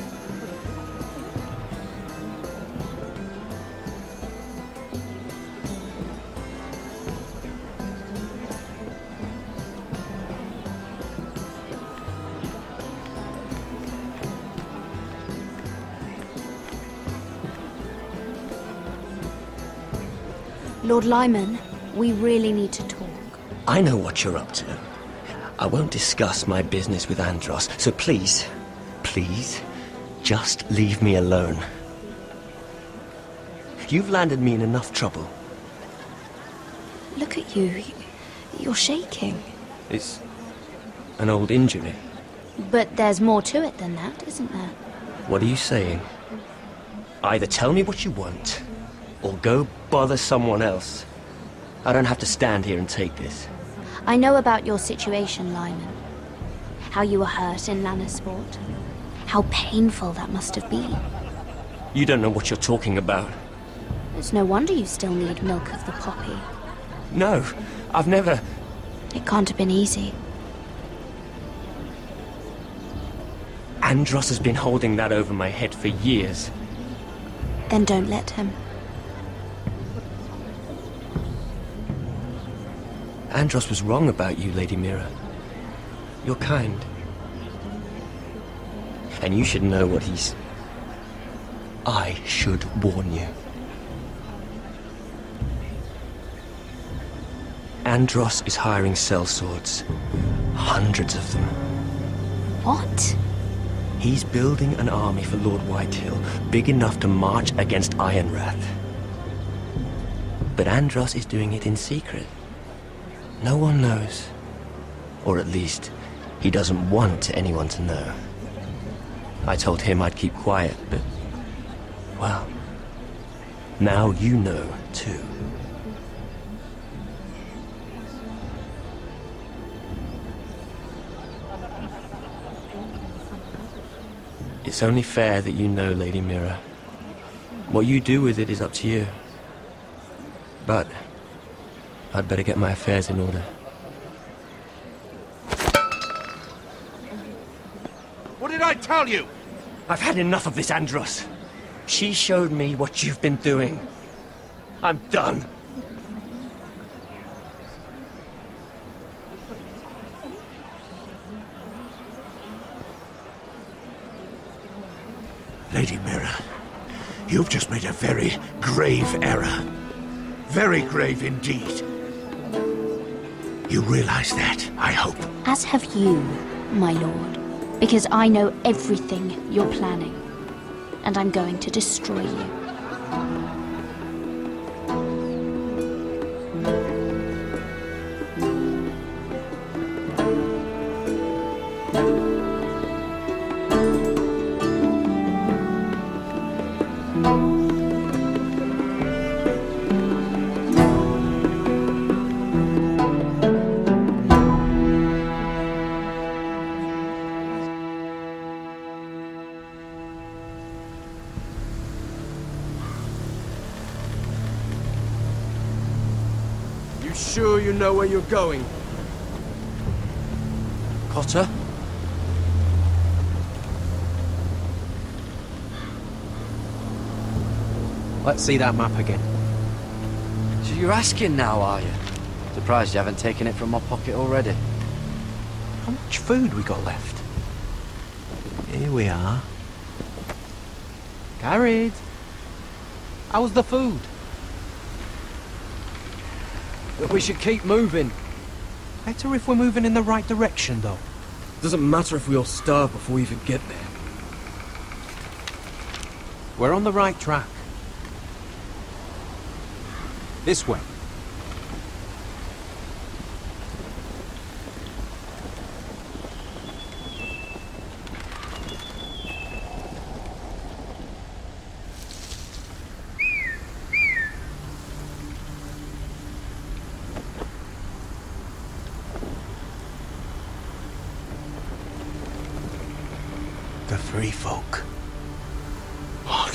Lord Lyman, we really need to talk. I know what you're up to. I won't discuss my business with Andros, so please, please, just leave me alone. You've landed me in enough trouble. Look at you. You're shaking. It's an old injury. But there's more to it than that, isn't there? What are you saying? Either tell me what you want, or go bother someone else. I don't have to stand here and take this. I know about your situation, Lyman. How you were hurt in Lannisport. How painful that must have been. You don't know what you're talking about. It's no wonder you still need milk of the poppy. No, I've never... It can't have been easy. Andros has been holding that over my head for years. Then don't let him. Andros was wrong about you, Lady Mira. You're kind. And you should know what he's... I should warn you. Andros is hiring sellswords. Hundreds of them. What? He's building an army for Lord Whitehill, big enough to march against Ironrath. But Andros is doing it in secret. No one knows. Or at least, he doesn't want anyone to know. I told him I'd keep quiet, but... well... now you know, too. It's only fair that you know, Lady Mira. What you do with it is up to you. But... I'd better get my affairs in order. What did I tell you? I've had enough of this, Andros. She showed me what you've been doing. I'm done. Lady Mira, you've just made a very grave error. Very grave indeed. You realize that, I hope. As have you, my lord. Because I know everything you're planning. And I'm going to destroy you. Sure you know where you're going? Cotter? Let's see that map again. So you're asking now, are you? Surprised you haven't taken it from my pocket already. How much food we got left? Here we are. Carried. How's the food? But we should keep moving. Better if we're moving in the right direction, though. Doesn't matter if we all starve before we even get there. We're on the right track. This way. The free folk. Oh,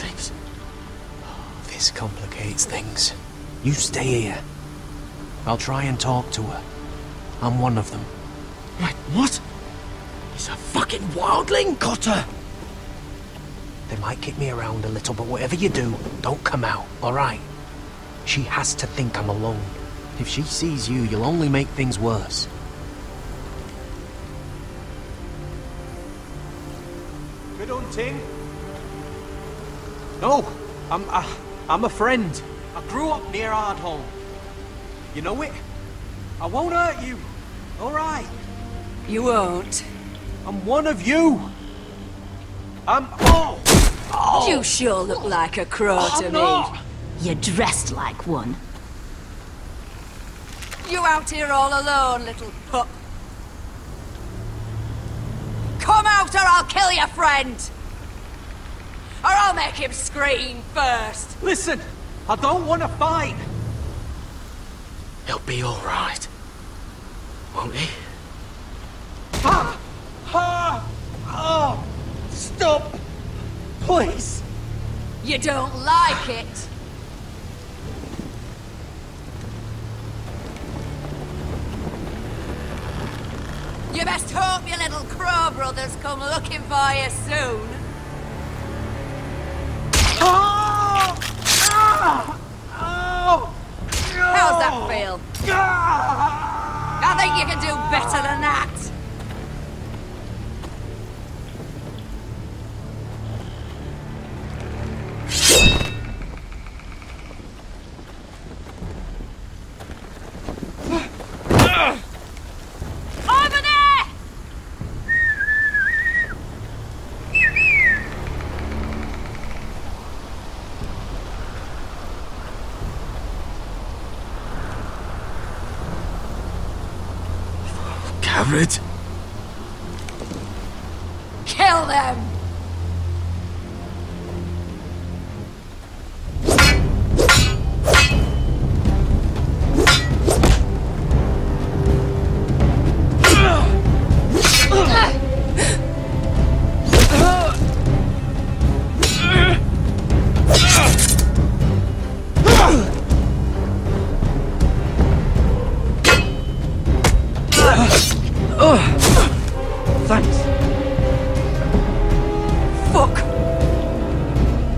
this complicates things. You stay here. I'll try and talk to her. I'm one of them. Wait, what? He's a fucking wildling, Cotter! They might kick me around a little, but whatever you do, don't come out, alright? She has to think I'm alone. If she sees you, you'll only make things worse. Good hunting. No, I'm a friend. I grew up near Ardhall. You know it? I won't hurt you. All right. You won't. I'm one of you. You sure look like a crow to me. You're dressed like one. You out here all alone, little pup? Come out or I'll kill your friend! Or I'll make him scream first! Listen, I don't want to fight. He'll be all right, won't he? Stop! Please! You don't like it? You best hope your little crow brothers come looking for you soon. How's that feel? I think you can do better than that. Over there! Garrett? Kill them! Thanks. Fuck!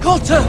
Coulter!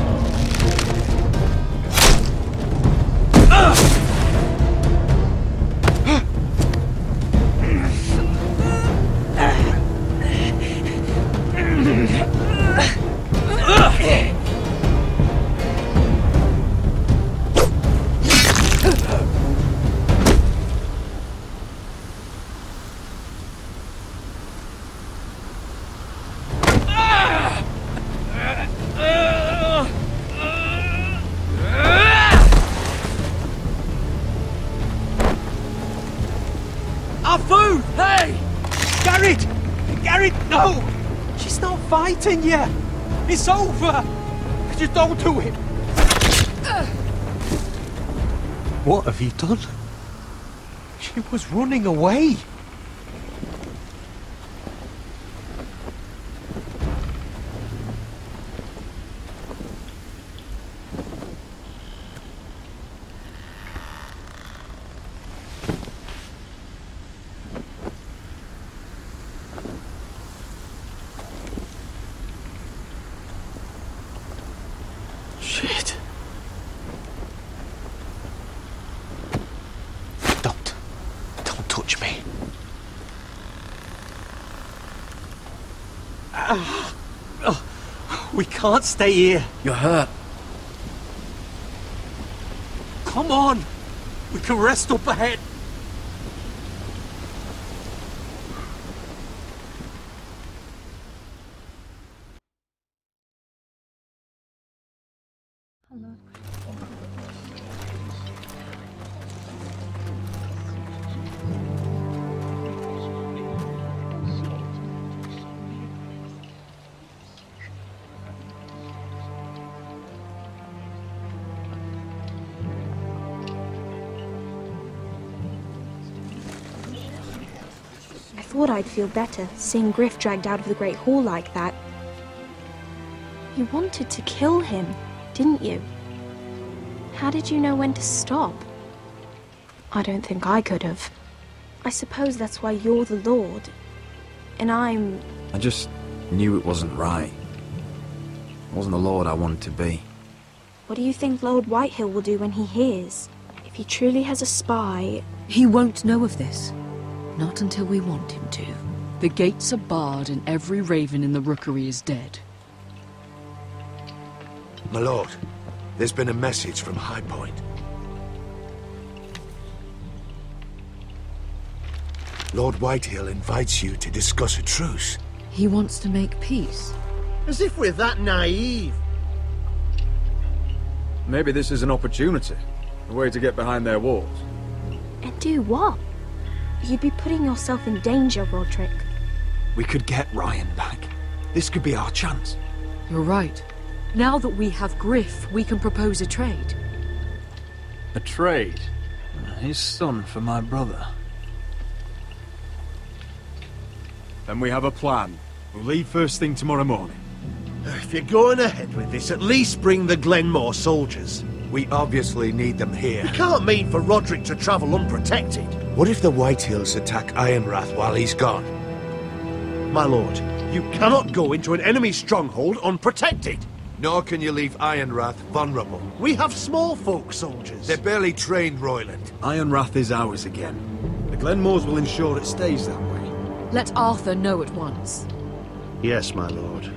Our food! Hey! Garrett! Garrett, no! She's not fighting yet! It's over! Just don't do it! What have you done? She was running away! Shit. Don't touch me. We can't stay here. You're hurt. Come on. We can rest up ahead. I thought I'd feel better, seeing Griff dragged out of the Great Hall like that. You wanted to kill him, didn't you? How did you know when to stop? I don't think I could have. I suppose that's why you're the Lord, and I'm... I just knew it wasn't right. I wasn't the Lord I wanted to be. What do you think Lord Whitehill will do when he hears? If he truly has a spy... He won't know of this. Not until we want him to. The gates are barred and every raven in the rookery is dead. My lord, there's been a message from High Point. Lord Whitehill invites you to discuss a truce. He wants to make peace. As if we're that naive. Maybe this is an opportunity. A way to get behind their walls. And do what? You'd be putting yourself in danger, Roderick. We could get Ryan back. This could be our chance. You're right. Now that we have Griff, we can propose a trade. A trade? His son for my brother. Then we have a plan. We'll leave first thing tomorrow morning. If you're going ahead with this, at least bring the Glenmore soldiers. We obviously need them here. We can't mean for Roderick to travel unprotected. What if the Whitehills attack Ironrath while he's gone? My lord, you cannot go into an enemy stronghold unprotected. Nor can you leave Ironrath vulnerable. We have small folk soldiers. They're barely trained, Royland. Ironrath is ours again. The Glenmores will ensure it stays that way. Let Arthur know at once. Yes, my lord.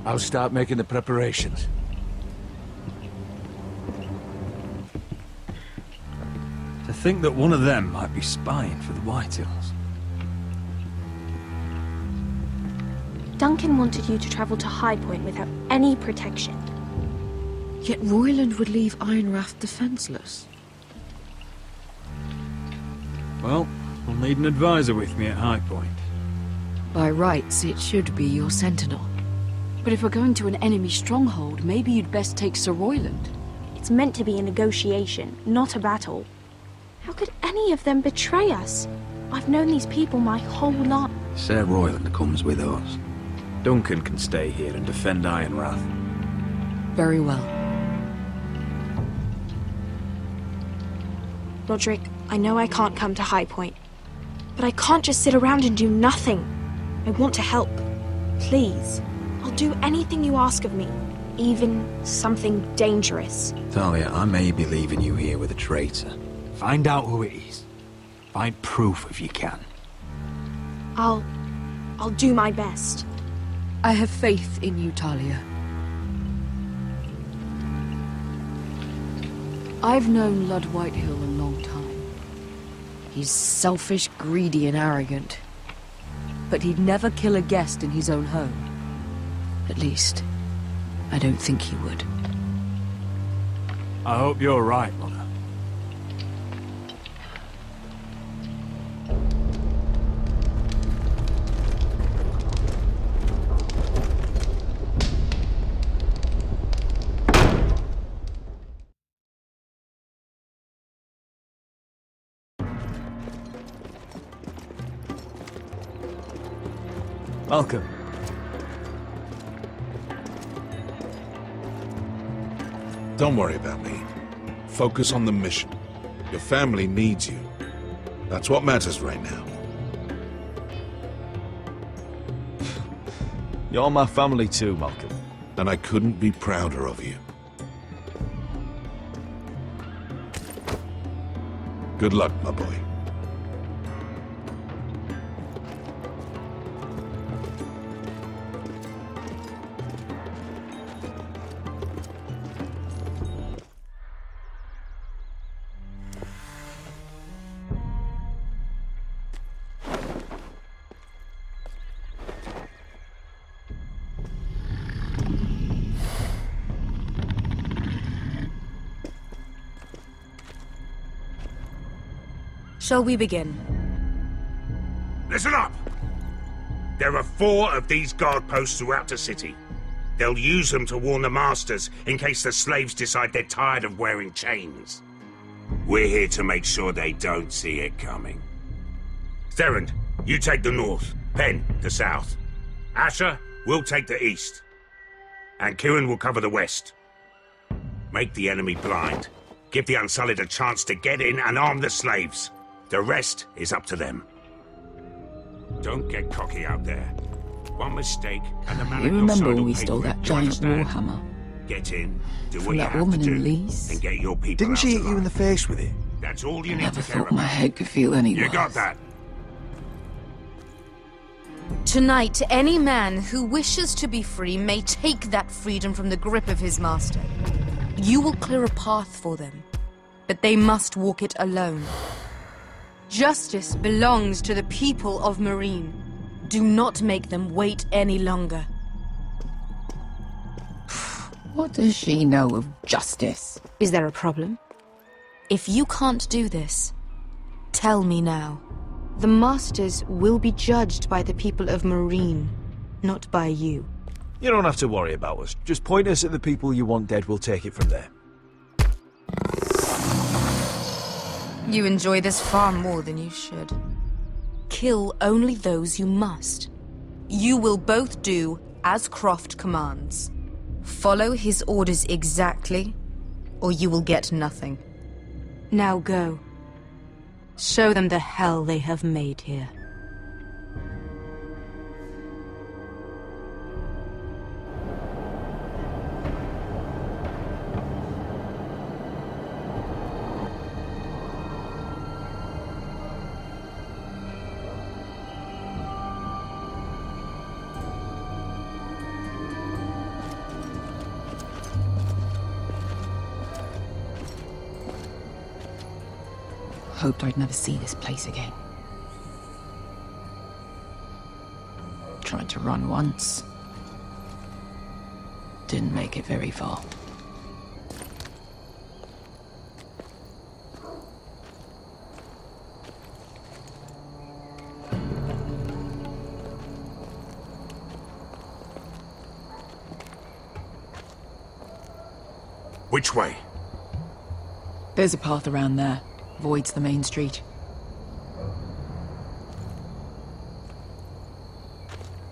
I'll start making the preparations. To think that one of them might be spying for the Whitehills. Duncan wanted you to travel to High Point without any protection. Yet Royland would leave Ironrath defenseless. Well, I'll need an advisor with me at High Point. By rights, it should be your sentinel. But if we're going to an enemy stronghold, maybe you'd best take Sir Royland. It's meant to be a negotiation, not a battle. How could any of them betray us? I've known these people my whole life. Sir Royland comes with us. Duncan can stay here and defend Ironrath. Very well. Roderick, I know I can't come to High Point, but I can't just sit around and do nothing. I want to help. Please. I'll do anything you ask of me, even something dangerous. Talia, I may be leaving you here with a traitor. Find out who it is. Find proof if you can. I'll do my best. I have faith in you, Talia. I've known Lud Whitehill a long time. He's selfish, greedy, and arrogant. But he'd never kill a guest in his own home. At least, I don't think he would. I hope you're right, Mother. Welcome. Don't worry about me. Focus on the mission. Your family needs you. That's what matters right now. You're my family too, Malcolm. And I couldn't be prouder of you. Good luck, my boy. Shall we begin? Listen up! There are 4 of these guard posts throughout the city. They'll use them to warn the masters in case the slaves decide they're tired of wearing chains. We're here to make sure they don't see it coming. Therend, you take the north. Penn, the south. Asher, we'll take the east. And Kieran will cover the west. Make the enemy blind. Give the Unsullied a chance to get in and arm the slaves. The rest is up to them. Don't get cocky out there. One mistake, and the man You at your remember side when will we pay stole for it. that Do you giant understand? warhammer? Get in, do From what you that have woman to in do, Leeds? and get your people Didn't out she hit alive. you in the face with it? That's all you I need never to care thought my about. head could feel any You worse. got that? Tonight, any man who wishes to be free may take that freedom from the grip of his master. You will clear a path for them, but they must walk it alone. Justice belongs to the people of Marine. Do not make them wait any longer. What does she know of justice? Is there a problem? If you can't do this, tell me now. The Masters will be judged by the people of Marine, not by you. You don't have to worry about us. Just point us at the people you want dead, we'll take it from there. You enjoy this far more than you should. Kill only those you must. You will both do as Croft commands. Follow his orders exactly, or you will get nothing. Now go. Show them the hell they have made here. Hoped I'd never see this place again. Tried to run once. Didn't make it very far. Which way? There's a path around there. Voids the main street.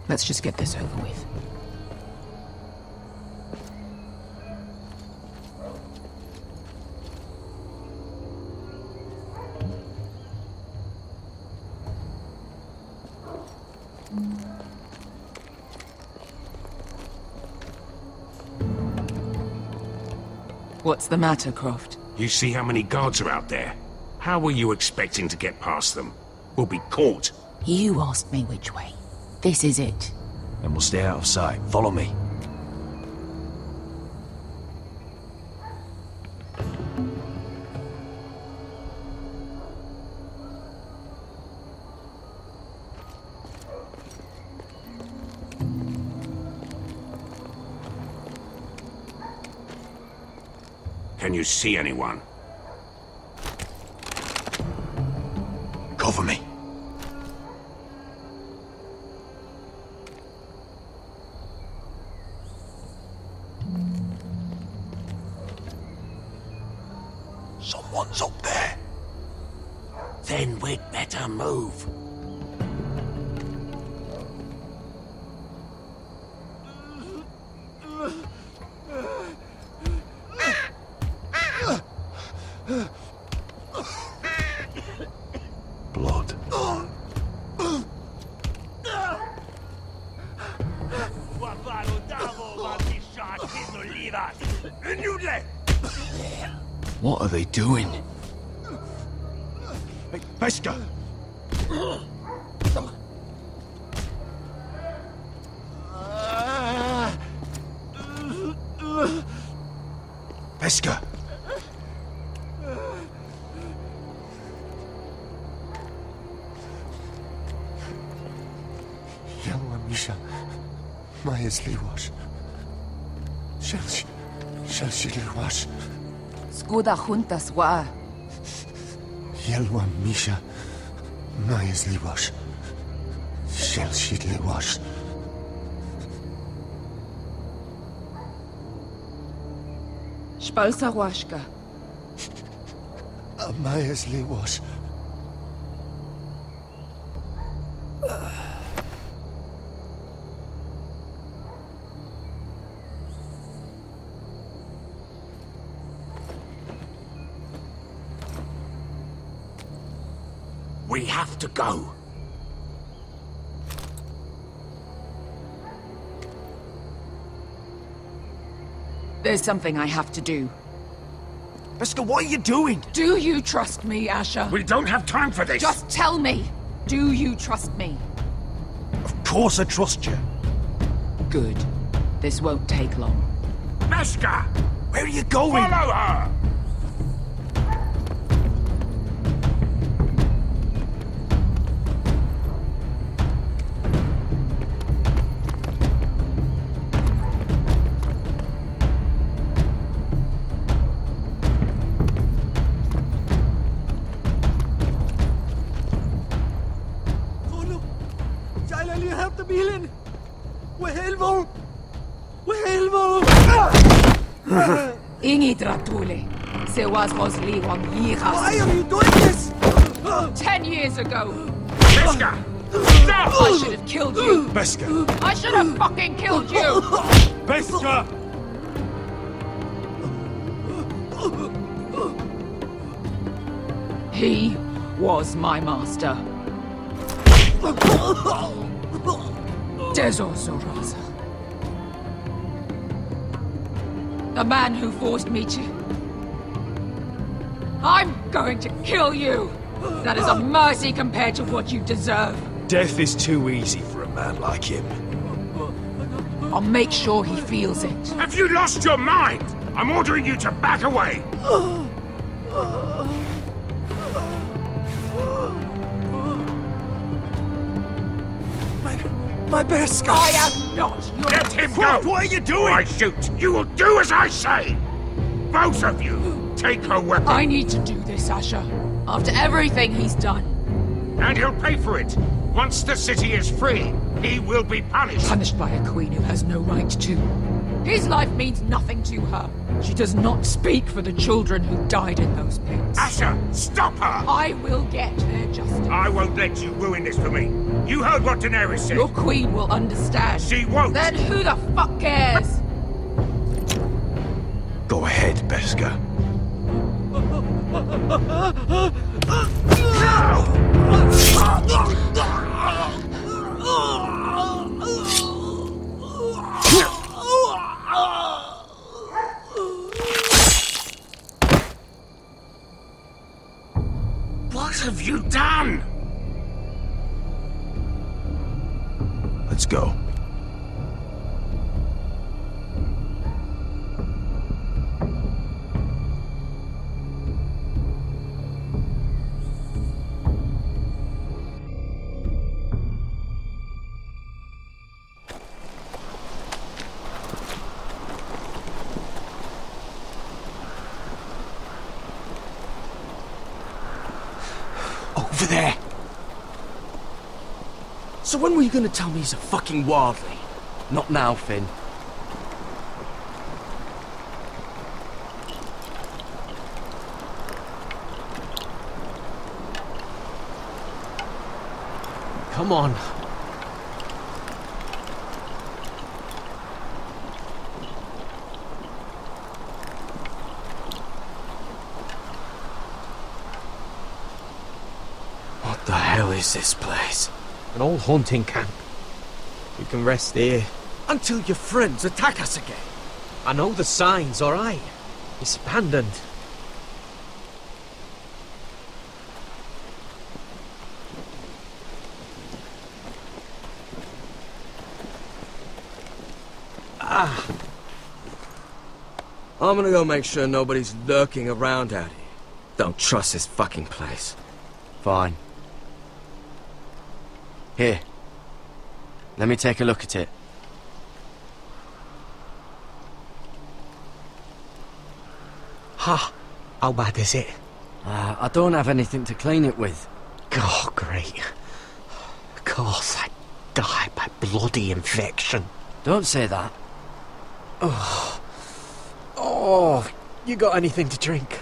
Let's just get this over with. What's the matter, Croft? You see how many guards are out there? How were you expecting to get past them? We'll be caught. You asked me which way. This is it. And we'll stay out of sight. Follow me. Can you see anyone? Cover me. Someone's up there. Then we'd better move. Blood. What are they doing? Hey, Pesca! Pesca! Yelwa Misha, Maya's Liwash. Shall she Liwash? Skuda juntas wa. Yelwa Misha, Maya's Liwash. Shall she Liwash? Spalsa washka. Maya's Liwash. We have to go. There's something I have to do. Pesca, what are you doing? Do you trust me, Asher? We don't have time for this! Just tell me! Do you trust me? Of course I trust you. Good. This won't take long. Pesca! Where are you going? Follow her! Wilhelmo! Wilhelmo! Ingi Dratule. Se was Rosliwam Yichas. Why are you doing this? 10 years ago. Beska! Stop! I should have killed you. Beska! I should have fucking killed you. Beska! He was my master. Dezor Zoraza. The man who forced me to... I'm going to kill you! That is a mercy compared to what you deserve. Death is too easy for a man like him. I'll make sure he feels it. Have you lost your mind? I'm ordering you to back away! My Beska! I am not your... Let him go! What are you doing? I shoot! You will do as I say! Both of you, take her weapon. I need to do this, Asher. After everything he's done. And he'll pay for it. Once the city is free, he will be punished. Punished by a queen who has no right to. His life means nothing to her. She does not speak for the children who died in those pits. Asher, stop her! I will get their justice. I won't let you ruin this for me. You heard what Daenerys said. Your queen will understand. She won't. Then who the fuck cares? Go ahead, Beska. What have you done? Let's go. Over there! So when were you gonna tell me he's a fucking wildling? Not now, Finn. Come on. What the hell is this place? An old hunting camp. We can rest here. Until your friends attack us again. I know the signs, alright? It's abandoned. I'm gonna go make sure nobody's lurking around out here. Don't trust this fucking place. Fine. Here. Let me take a look at it. Ha! How bad is it? I don't have anything to clean it with. Oh, great. Of course, I die by bloody infection. Don't say that. Oh, you got anything to drink?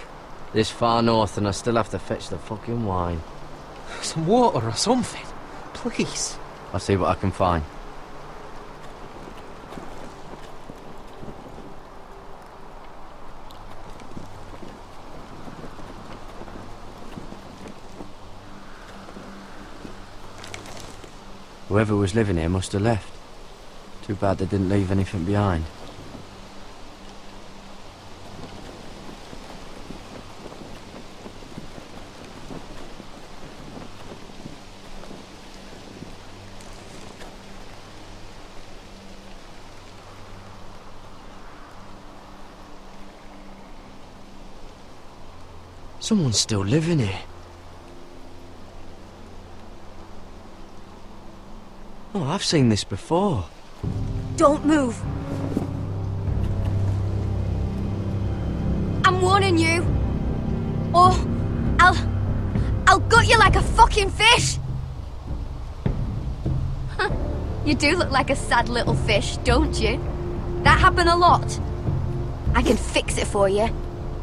This far north and I still have to fetch the fucking wine. Some water or something, please. I'll see what I can find. Whoever was living here must have left. Too bad they didn't leave anything behind. Someone's still living here. Oh, I've seen this before. Don't move. I'm warning you. Or I'll gut you like a fucking fish. You do look like a sad little fish, don't you? That happened a lot. I can fix it for you.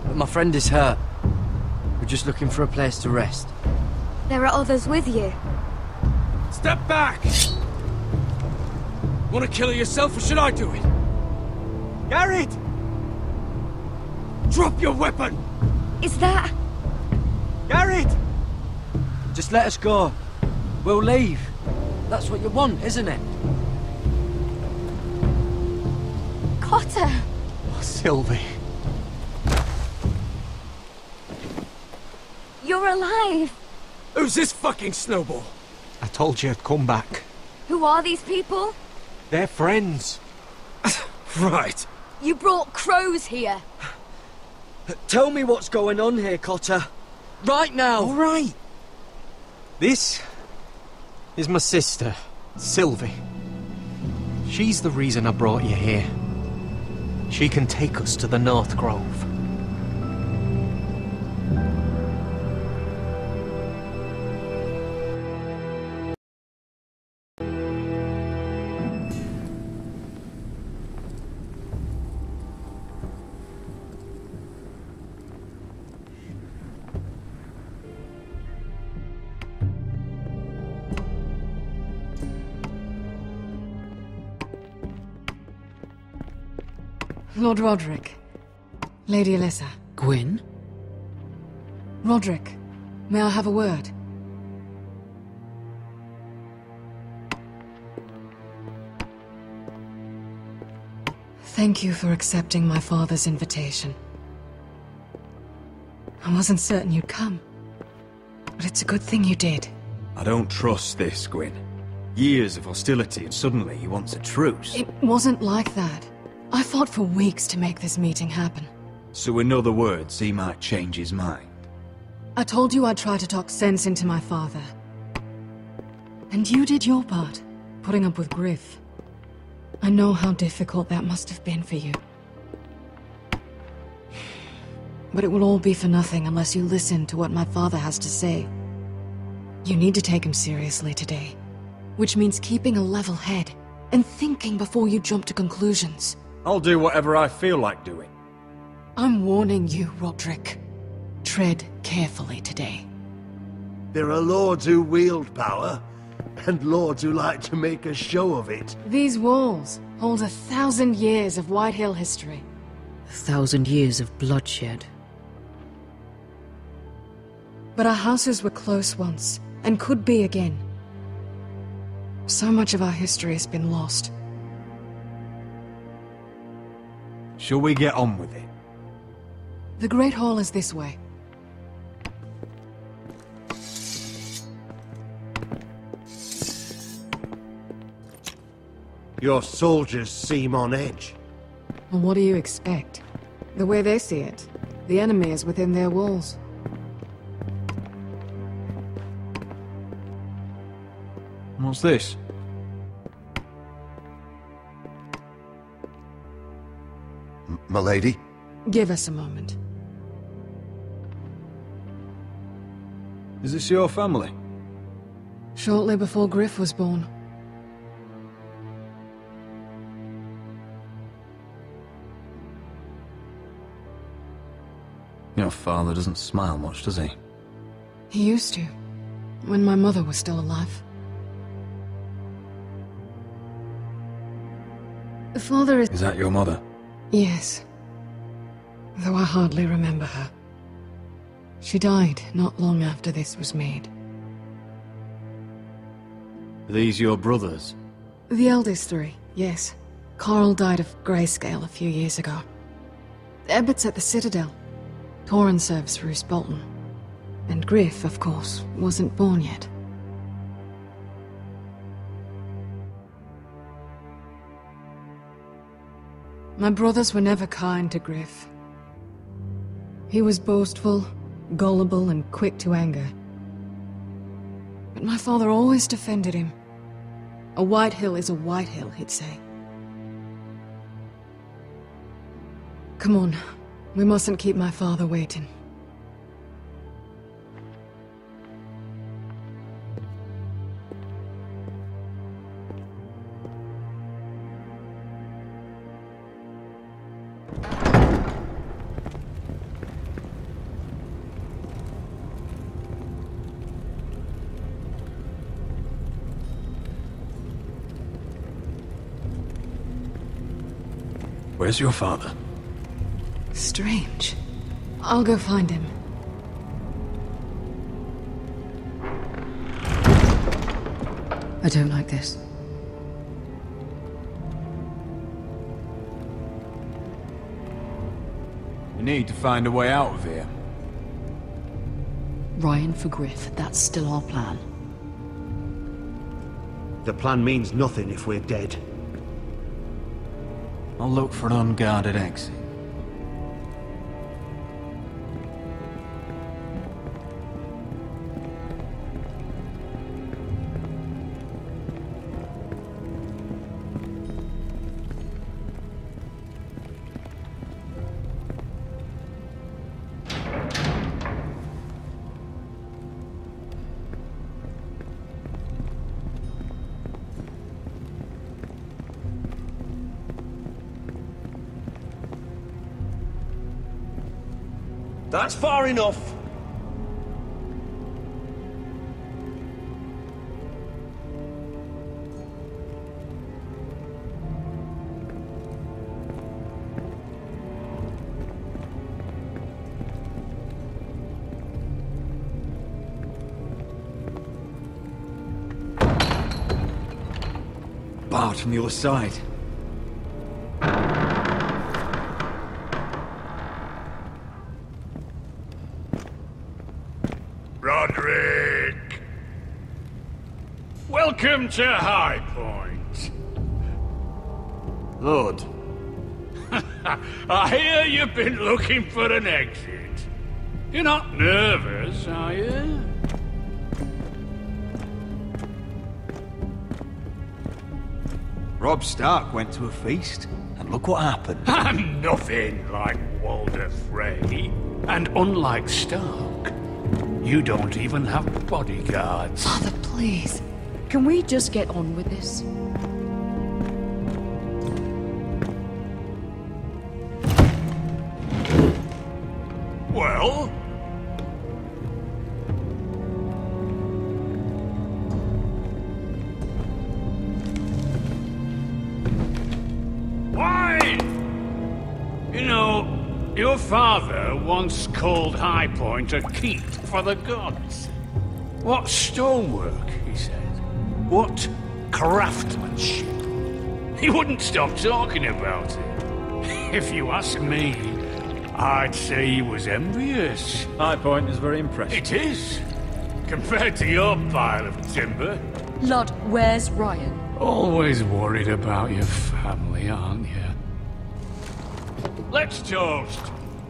But my friend is hurt. We're just looking for a place to rest. There are others with you. Step back! Want to kill her yourself, or should I do it? Garrett! Drop your weapon! Is that... Garrett! Just let us go. We'll leave. That's what you want, isn't it? Cotter! Oh, Sylvie. You're alive! Who's this fucking snowball? I told you I'd come back. Who are these people? They're friends. Right. You brought crows here. Tell me what's going on here, Cotter. Right now! All right. This is my sister, Sylvie. She's the reason I brought you here. She can take us to the North Grove. Lord Roderick. Lady Alyssa. Gwyn? Roderick, may I have a word? Thank you for accepting my father's invitation. I wasn't certain you'd come, but it's a good thing you did. I don't trust this, Gwyn. Years of hostility and suddenly he wants a truce. It wasn't like that. I fought for weeks to make this meeting happen. So in other words, he might change his mind. I told you I'd try to talk sense into my father. And you did your part, putting up with Griff. I know how difficult that must have been for you. But it will all be for nothing unless you listen to what my father has to say. You need to take him seriously today, which means keeping a level head and thinking before you jump to conclusions. I'll do whatever I feel like doing. I'm warning you, Roderick. Tread carefully today. There are lords who wield power, and lords who like to make a show of it. These walls hold 1,000 years of White Hill history. 1,000 years of bloodshed. But our houses were close once, and could be again. So much of our history has been lost. Shall we get on with it? The Great Hall is this way. Your soldiers seem on edge. Well, what do you expect? The way they see it, the enemy is within their walls. What's this? Milady? Give us a moment. Is this your family? Shortly before Griff was born. Your father doesn't smile much, does he? He used to, when my mother was still alive. The father is... Is that your mother? Yes. Though I hardly remember her. She died not long after this was made. Are these your brothers? The eldest three, yes. Carl died of grayscale a few years ago. Ebbert's at the Citadel. Torrin serves Roose Bolton. And Griff, of course, wasn't born yet. My brothers were never kind to Griff. He was boastful, gullible, and quick to anger. But my father always defended him. A White Hill is a White Hill, he'd say. Come on, we mustn't keep my father waiting. Where's your father? Strange. I'll go find him. I don't like this. We need to find a way out of here. Ryan for Griff, that's still our plan. The plan means nothing if we're dead. I'll look for an unguarded exit. That's far enough. Barred from the other side. Roderick! Welcome to High Point. Lord. I hear you've been looking for an exit. You're not nervous, are you? Robb Stark went to a feast, and look what happened. I'm nothing like Walder Frey. And unlike Stark, you don't even have bodyguards. Father, please. Can we just get on with this? Well? Why? You know, your father once called High Point a keep for the gods. What stonework, he said. What craftsmanship. He wouldn't stop talking about it. If you ask me, I'd say he was envious. High Point is very impressive. It is. Compared to your pile of timber. Lord, where's Ryan? Always worried about your family, aren't you? Let's toast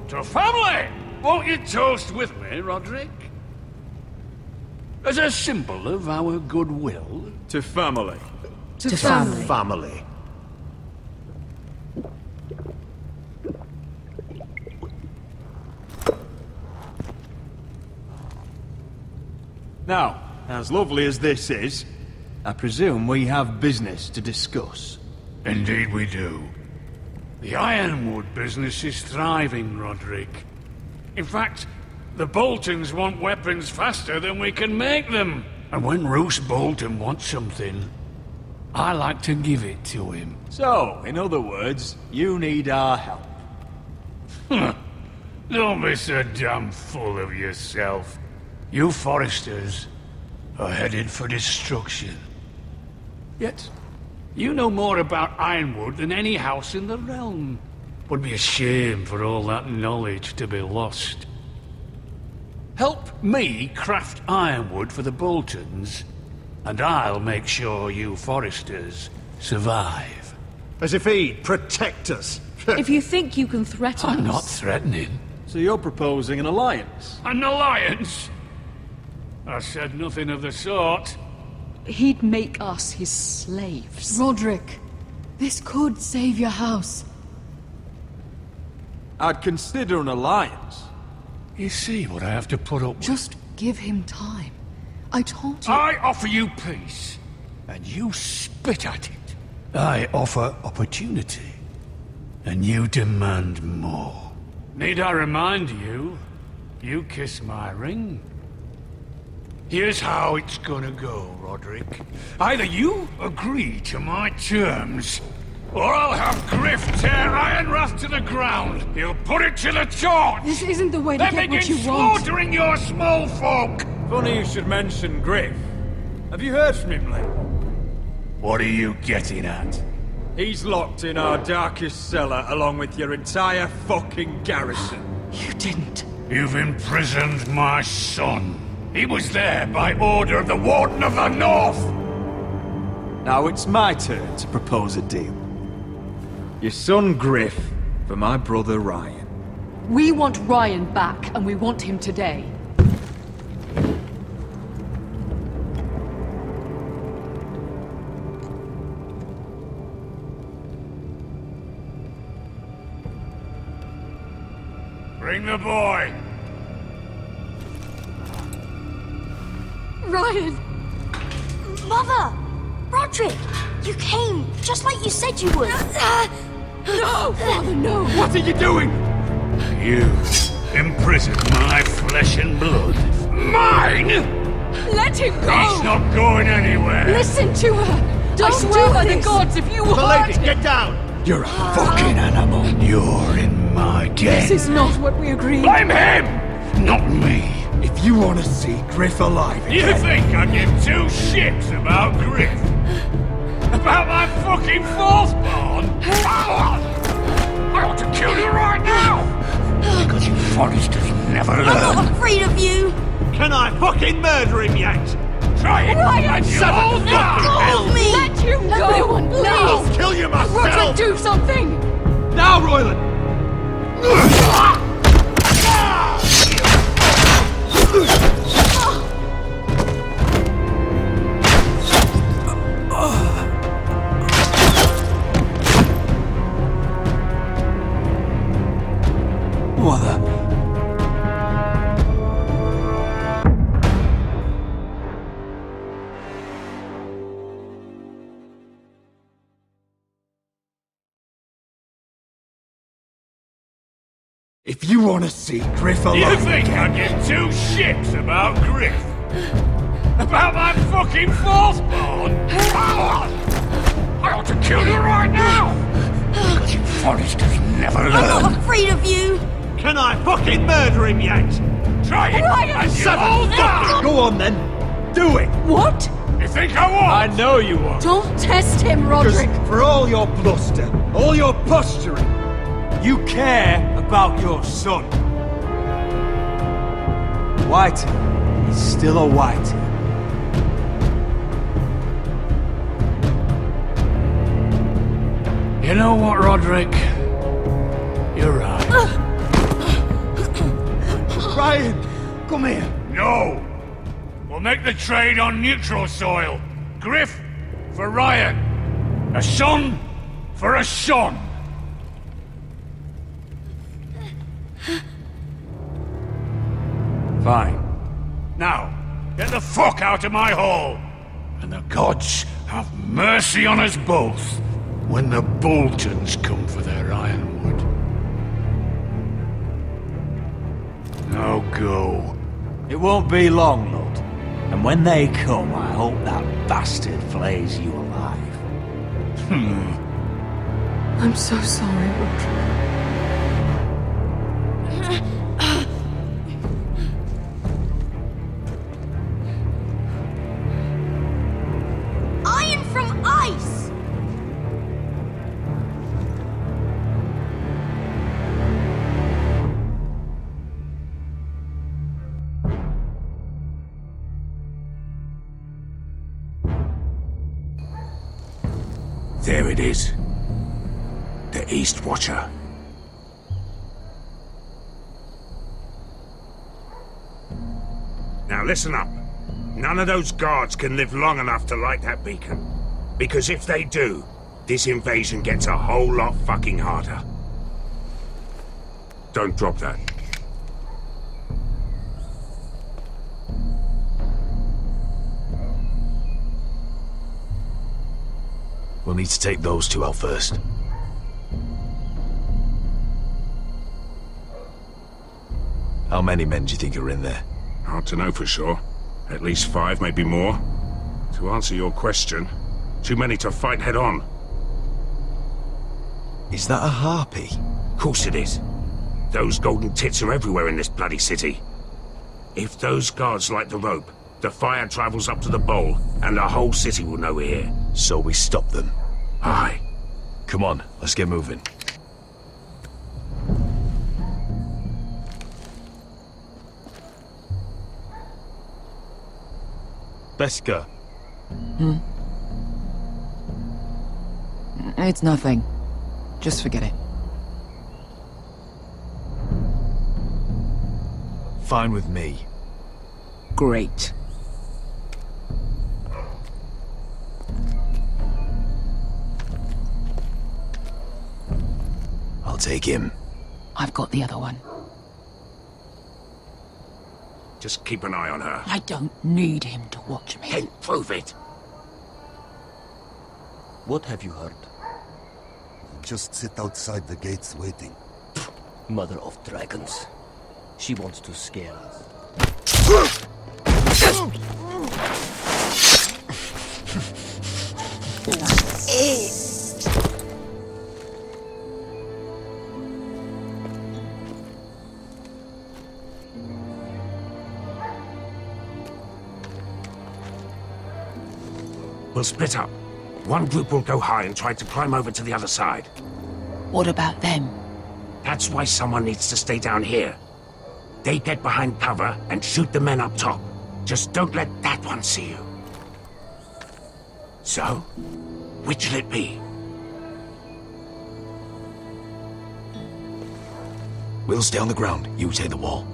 to family! Won't you toast with me, Roderick? As a symbol of our goodwill. To family. To family. Family. Now, as lovely as this is, I presume we have business to discuss. Indeed we do. The Ironwood business is thriving, Roderick. In fact, the Boltons want weapons faster than we can make them. And when Roose Bolton wants something, I like to give it to him. So, in other words, you need our help. Don't be so damn full of yourself. You Foresters are headed for destruction. Yet, you know more about Ironwood than any house in the realm. Would be a shame for all that knowledge to be lost. Help me craft ironwood for the Boltons, and I'll make sure you Foresters survive. As if he'd protect us. If you think you can threaten us... I'm not threatening. So you're proposing an alliance? An alliance? I said nothing of the sort. He'd make us his slaves. Roderick, this could save your house. I'd consider an alliance. You see what I have to put up with? Just give him time. I told you... I offer you peace, and you spit at it. I offer opportunity, and you demand more. Need I remind you, you kiss my ring? Here's how it's gonna go, Roderick. Either you agree to my terms, or I'll have Griff tear Ironrath to the ground, he'll put it to the torch! This isn't the way to then get what begin you want. slaughtering your small folk! Funny you should mention Griff. Have you heard from him lately? What are you getting at? He's locked in our darkest cellar along with your entire fucking garrison. You didn't. You've imprisoned my son. He was there by order of the Warden of the North! Now it's my turn to propose a deal. Your son Griff for my brother Ryan. We want Ryan back, and we want him today. Bring the boy! Ryan! Mother! Roderick! You came, just like you said you would. No, Father, no! What are you doing? You imprisoned my flesh and blood. Mine! Let him go! He's not going anywhere! Listen to her! Don't swear by the gods if you Milady, hurt him! get down! You're a fucking animal. You're in my den. This is not what we agreed. Blame him! Not me. If you want to see Griff alive again... You think I give two shits about Griff? About my fucking fourthborn? I ought to kill you right now! Because you Forresters never learn. I'm not afraid of you! Can I fucking murder him yet? Try it! Ryan, settle Let me! Let him go! Everyone, please! I'll kill you myself! Roderick, do something! Now, Royland! Mother. If you want to see Griff alive... You think I give two shits about Griff? About my fucking fourthborn? I ought to kill you right now! Because you Forresters never learn. I'm not afraid of you! Can I fucking murder him yet? Try it! Ryan, and you'll die! Go on then. Do it. What? You think I won't? I know you won't. Don't test him, Roderick! Because for all your bluster, all your posturing, you care about your son. Whitey is still a Whitey. You know what, Roderick? You're right. Ryan, come here. No! We'll make the trade on neutral soil. Griff for Ryan. A son for a son. Fine. Now, get the fuck out of my hall! And the gods have mercy on us both when the Boltons come for their ironwood. Now go. It won't be long, Lord. And when they come, I hope that bastard flays you alive. I'm so sorry, Roderick. Iron from ice! There it is. The East Watcher. Now listen up. None of those guards can live long enough to light that beacon. Because if they do, this invasion gets a whole lot fucking harder. Don't drop that. We'll need to take those two out first. How many men do you think are in there? Hard to know for sure. At least 5, maybe more. To answer your question, too many to fight head on. Is that a harpy? Of course it is. Those golden tits are everywhere in this bloody city. If those guards light the rope, the fire travels up to the bowl, and the whole city will know we're here. So we stop them? Aye. Come on, let's get moving. Beskha. It's nothing. Just forget it. Fine with me. Great. I'll take him. I've got the other one. Just keep an eye on her. I don't need him to watch me. Then prove it. What have you heard? Just sit outside the gates waiting. Mother of dragons. She wants to scare us. We'll split up. One group will go high and try to climb over to the other side. What about them? That's why someone needs to stay down here. They get behind cover and shoot the men up top. Just don't let that one see you. So, which'll it be? We'll stay on the ground. You take the wall.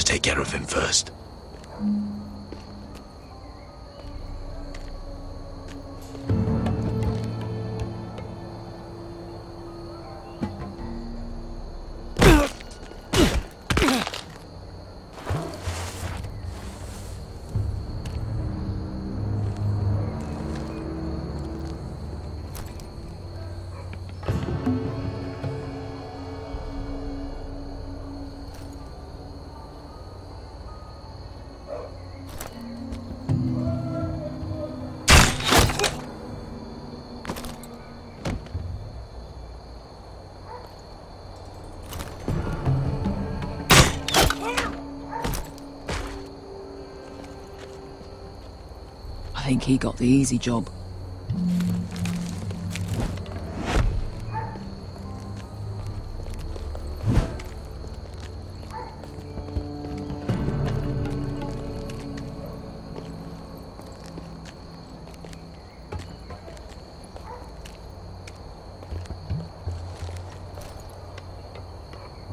Take care of him first. I think he got the easy job.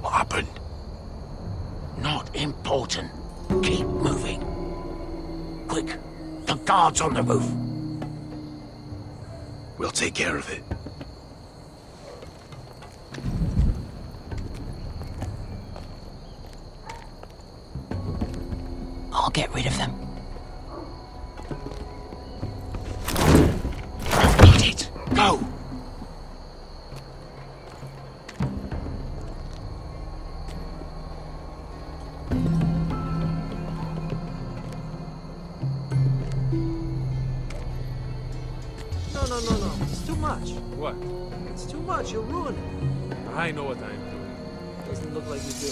What happened? Not important. Keep moving. Quick. The guards on the roof. We'll take care of it. I'll get rid of them. Need it. Go! No. It's too much. What? It's too much. You'll ruin it. I know what I'm doing. Doesn't look like you do.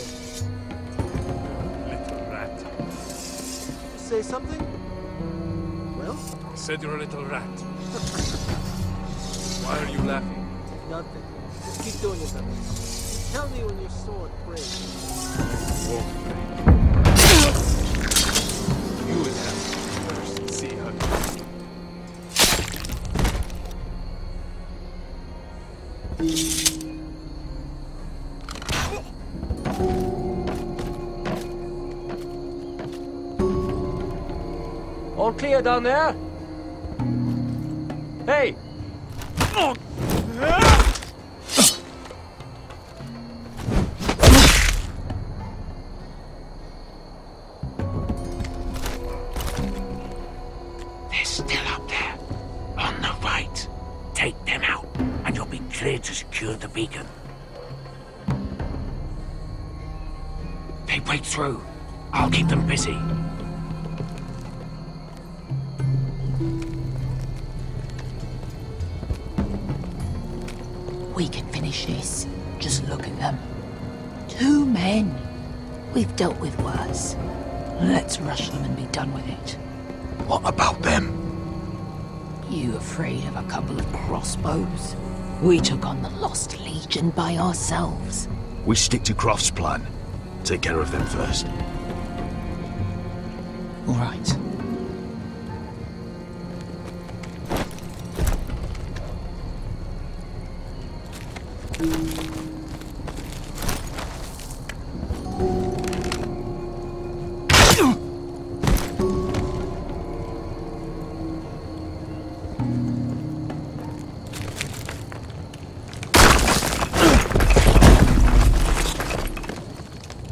Little rat. Say something? Well? I said you're a little rat. Why are you laughing? Nothing. Just keep doing it, Pepper. Tell me when your sword breaks. Won't break. You would have to first see how to. All clear down there? Hey! They're still up there. On the right. Take them out, and you'll be cleared to secure the beacon. They break through. I'll keep them busy. We can finish this. Just look at them. 2 men. We've dealt with worse. Let's rush them and be done with it. What about them? You afraid of a couple of crossbows? We took on the Lost Legion by ourselves. We stick to Croft's plan. Take care of them first. All right.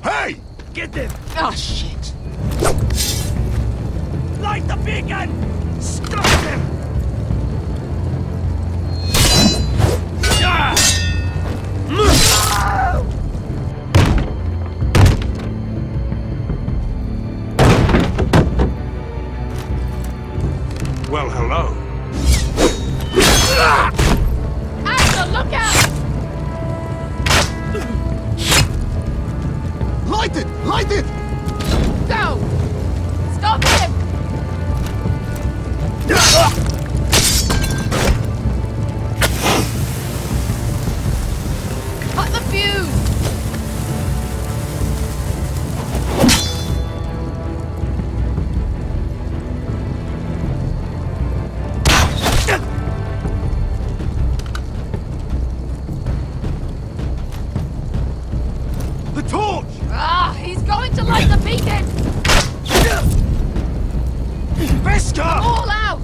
Hey! Get them! Oh, shit. Light the beacon! Stop them! Well, hello. Axel, look out! Light it! Light it! Go! Stop him! Cut the fuse! The torch! Ah, he's going to light the beacon! Vesca! All out!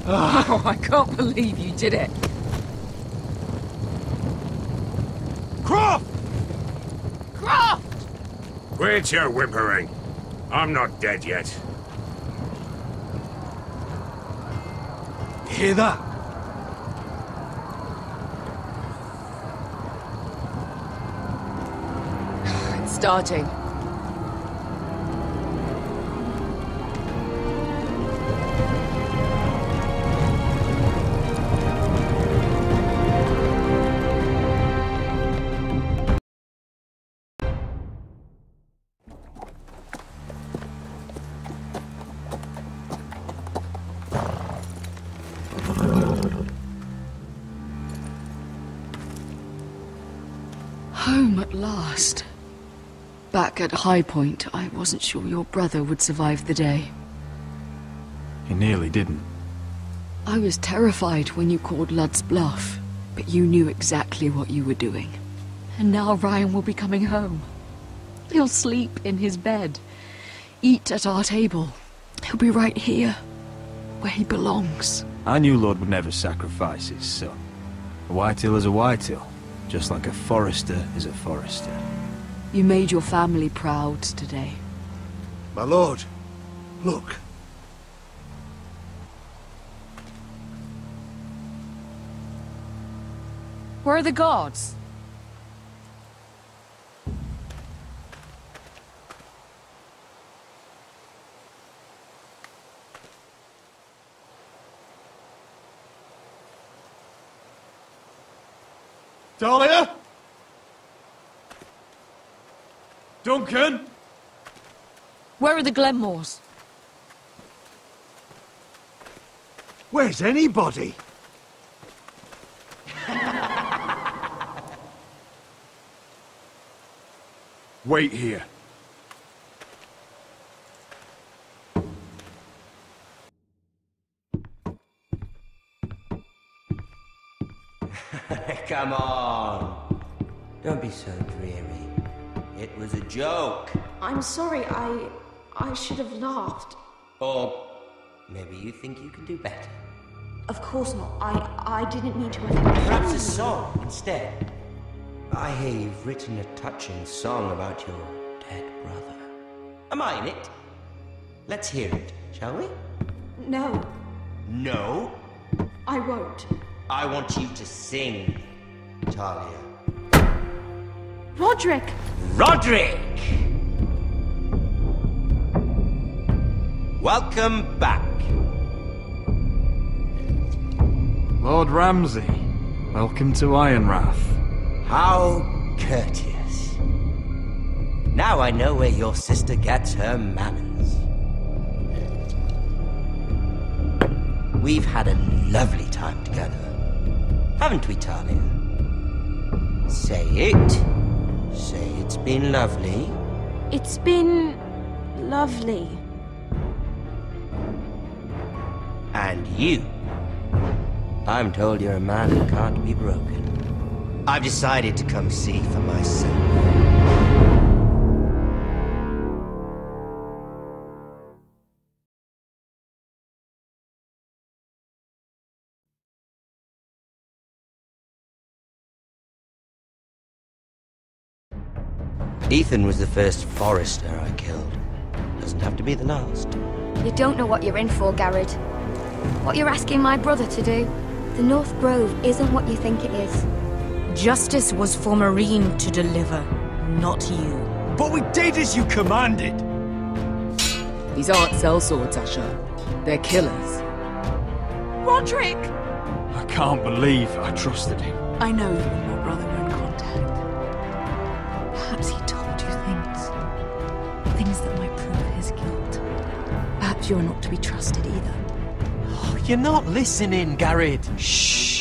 Oh, I can't believe you did it. Croft! Croft! Quit your whimpering. I'm not dead yet. Hear that? It's starting. Home at last. Back at High Point, I wasn't sure your brother would survive the day. He nearly didn't. I was terrified when you called Ludd's bluff, but you knew exactly what you were doing. And now Ryan will be coming home. He'll sleep in his bed, eat at our table. He'll be right here, where he belongs. I knew Lord would never sacrifice his son. A Whitehill is a Whitehill, just like a Forester is a Forester. You made your family proud today. My lord, look. Where are the guards? Dahlia? Duncan? Where are the Glenmores? Where's anybody? Wait here. Come on. Don't be so dreary. It was a joke. I'm sorry, I should have laughed. Or maybe you think you can do better. Of course not. I didn't mean to Perhaps a song instead. I hear you've written a touching song about your dead brother. Am I in it? Let's hear it, shall we? No, No? I won't. I want you to sing, Talia. Roderick! Roderick! Welcome back. Lord Ramsay, welcome to Ironrath. How courteous. Now I know where your sister gets her manners. We've had a lovely time together. Haven't we, Talia? Say it. Say it's been lovely. It's been lovely. And you. I'm told you're a man who can't be broken. I've decided to come see for myself. Ethan was the first Forester I killed. Doesn't have to be the last. You don't know what you're in for, Garrett. What you're asking my brother to do. The North Grove isn't what you think it is. Justice was for Marine to deliver, not you. But we did as you commanded! These aren't sellswords, Asher. They're killers. Roderick! I can't believe I trusted him. I know you and my brother were in contact. Perhaps he told you things. Things that might prove his guilt. Perhaps you're not to be trusted either. Oh, you're not listening, Garrett. Shh!